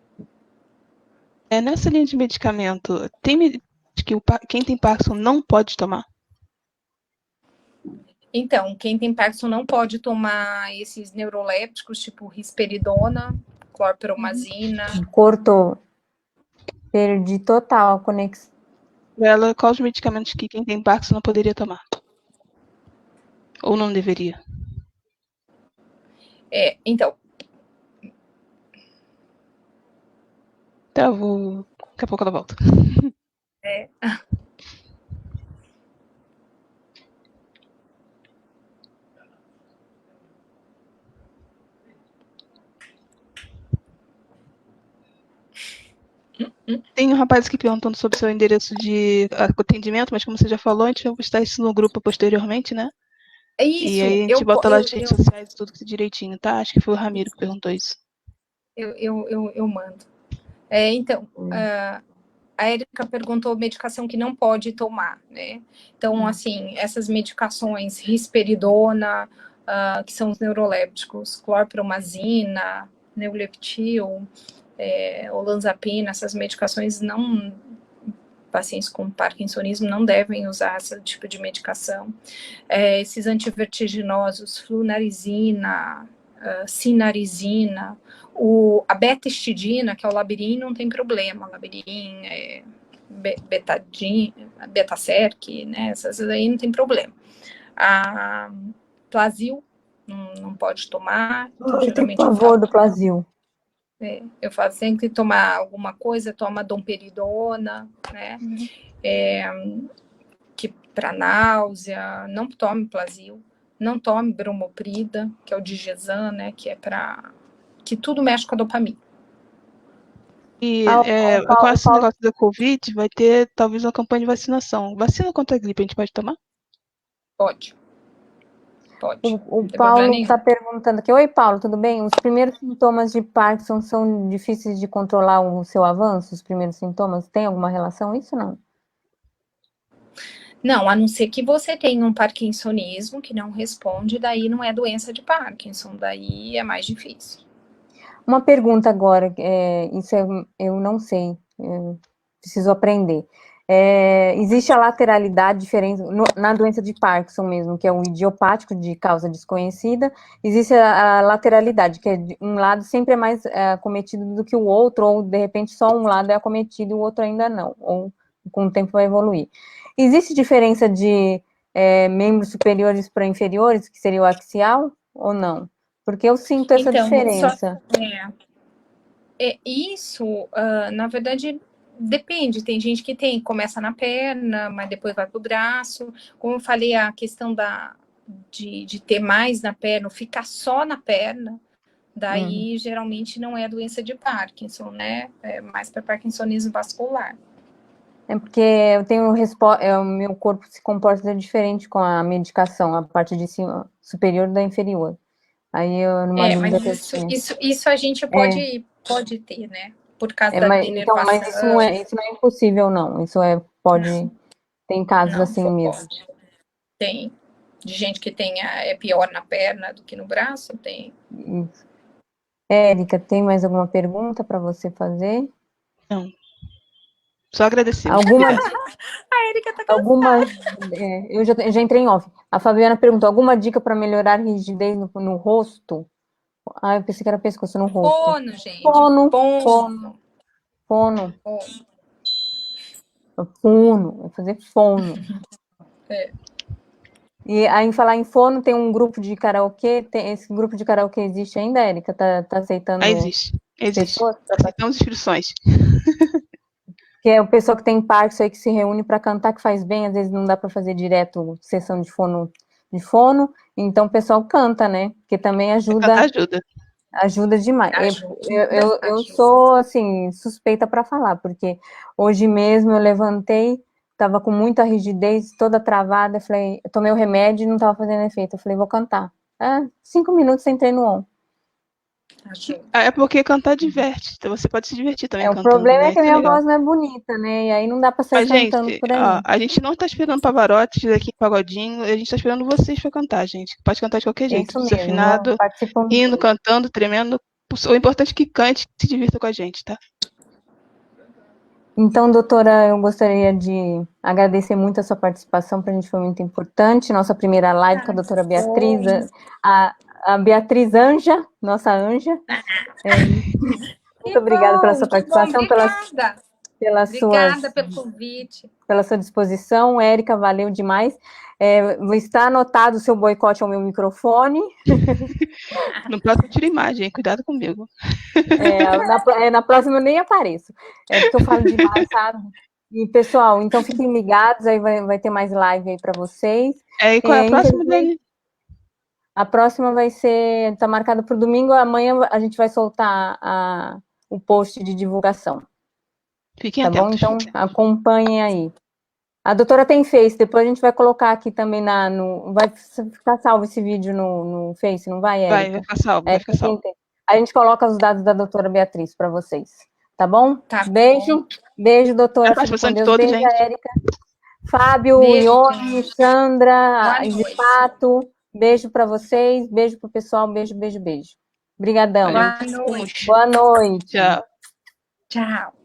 Nessa linha de medicamento, tem que quem tem Parkinson não pode tomar? Então, quem tem Parkinson não pode tomar esses neurolépticos, tipo risperidona, clorpromazina. Cortou. Perdi total a conexão. Ela, quais os medicamentos que quem tem Parkinson não poderia tomar? Ou não deveria? Então. Tá, eu vou. Daqui a pouco ela volta. Tem um rapaz aqui perguntando sobre o seu endereço de atendimento, mas como você já falou, a gente vai postar isso no grupo posteriormente, né? Isso, e aí a gente bota lá as redes sociais e tudo direitinho, tá? Acho que foi o Ramiro que perguntou isso. Eu mando. Então, a Érica perguntou medicação que não pode tomar, né? Então, assim, essas medicações, risperidona, que são os neurolépticos, clorpromazina, neuleptil, olanzapina, essas medicações não... Pacientes com parkinsonismo não devem usar esse tipo de medicação. Esses antivertiginosos, flunarizina, sinarizina, a beta-histidina, que é o labirin, não tem problema. Labirin, betaserc, né? Essas aí não tem problema. A Plasil não pode tomar. Então, geralmente eu falo do Plasil. Eu falo sempre que tomar alguma coisa, toma domperidona, né? Que para náusea, não tome Plasil, não tome bromoprida, que é o Digesan, né? Que é para que tudo mexe com a dopamina. E com esse negócio da Covid, vai ter talvez uma campanha de vacinação. Vacina contra a gripe a gente pode tomar? Pode. O Paulo está perguntando aqui. Oi, Paulo, tudo bem? Os primeiros sintomas de Parkinson são difíceis de controlar o seu avanço? Os primeiros sintomas? Tem alguma relação isso, não? Não, a não ser que você tenha um parkinsonismo que não responde, daí não é doença de Parkinson, daí é mais difícil. Uma pergunta agora, isso eu não sei, preciso aprender. Existe a lateralidade diferente na doença de Parkinson mesmo, que é um idiopático de causa desconhecida, existe a lateralidade, que um lado sempre é mais acometido do que o outro, ou de repente só um lado é acometido e o outro ainda não, ou com o tempo vai evoluir. Existe diferença de membros superiores para inferiores, que seria o axial, ou não? Porque eu sinto essa diferença. Isso, na verdade, depende. Tem gente que começa na perna, mas depois vai para o braço. Como eu falei, a questão de ter mais na perna, ou ficar só na perna, daí geralmente não é doença de Parkinson, né? É mais para parkinsonismo vascular. É porque eu tenho o meu corpo se comporta diferente com a medicação, a parte de cima superior da inferior. Aí eu numa dúvida mas isso a gente pode ter, né? Por causa da denervação. Então, mas isso não é impossível, não. Isso pode. Tem casos não, assim mesmo. Pode. Tem. De gente que é pior na perna do que no braço, tem. Isso. Érica, tem mais alguma pergunta para você fazer? Não. Só agradecer. A Érica tá cansada. Eu já entrei em off. A Fabiana perguntou, alguma dica para melhorar a rigidez no rosto? Eu pensei que era pescoço, no rosto. Fono, gente. Fono. Fono, vai fazer fono. É. E aí, falar em fono, tem um grupo de karaokê, esse grupo de karaokê existe ainda, Érica? Tá aceitando Existe. pessoas? Aceitamos inscrições. Que é o pessoal que tem parques aí que se reúne para cantar, que faz bem, às vezes não dá para fazer direto sessão de fono, então o pessoal canta, né? Porque também Cantar ajuda. ajuda demais. Eu Ajuda. sou, assim, suspeita para falar, porque hoje mesmo eu levantei, estava com muita rigidez, toda travada, falei, eu tomei o remédio e não estava fazendo efeito, eu falei, vou cantar. 5 minutos entrei no on. Ajuda. É porque cantar diverte, então você pode se divertir também O cantando, problema né? é que a Isso é minha legal. voz não é bonita, né? E aí não dá para sair Mas, cantando gente, por ó, aí. a gente não tá esperando Pavarotti aqui em Pagodinho, a gente tá esperando vocês pra cantar, gente. Pode cantar de qualquer É jeito, isso mesmo, desafinado, participam. rindo, cantando, tremendo. O importante é que cante e se divirta com a gente, tá? Então, doutora, eu gostaria de agradecer muito a sua participação, para a gente foi muito importante. Nossa primeira live com a doutora Beatriz, a Beatriz Anja, nossa anja. Muito obrigada pela sua participação, Obrigada. Obrigada pelo convite. Pela sua disposição. Érica, valeu demais. Está anotado o seu boicote ao meu microfone. No próximo, tira imagem, cuidado comigo. Na próxima eu nem apareço. É porque eu falo demais, sabe? E, pessoal, então fiquem ligados, aí vai ter mais live aí para vocês. E qual é a próxima, Dani? A próxima vai ser, está marcada para o domingo, amanhã a gente vai soltar o post de divulgação. Fiquem tá atentos. Bom? Então, acompanhem aí. A doutora tem Face, depois a gente vai colocar aqui também vai ficar salvo esse vídeo no Face, não vai, Érica? Vai ficar salvo, vai ficar salvo. A gente coloca os dados da doutora Beatriz para vocês, tá bom? Tá Beijo, bom. Beijo, doutora. A participação de todos, beijo, gente. Érica. Fábio, Ione, Sandra, Pato, beijo para vocês, beijo para o pessoal, beijo. Obrigadão. Boa noite. Boa noite. Tchau. Tchau.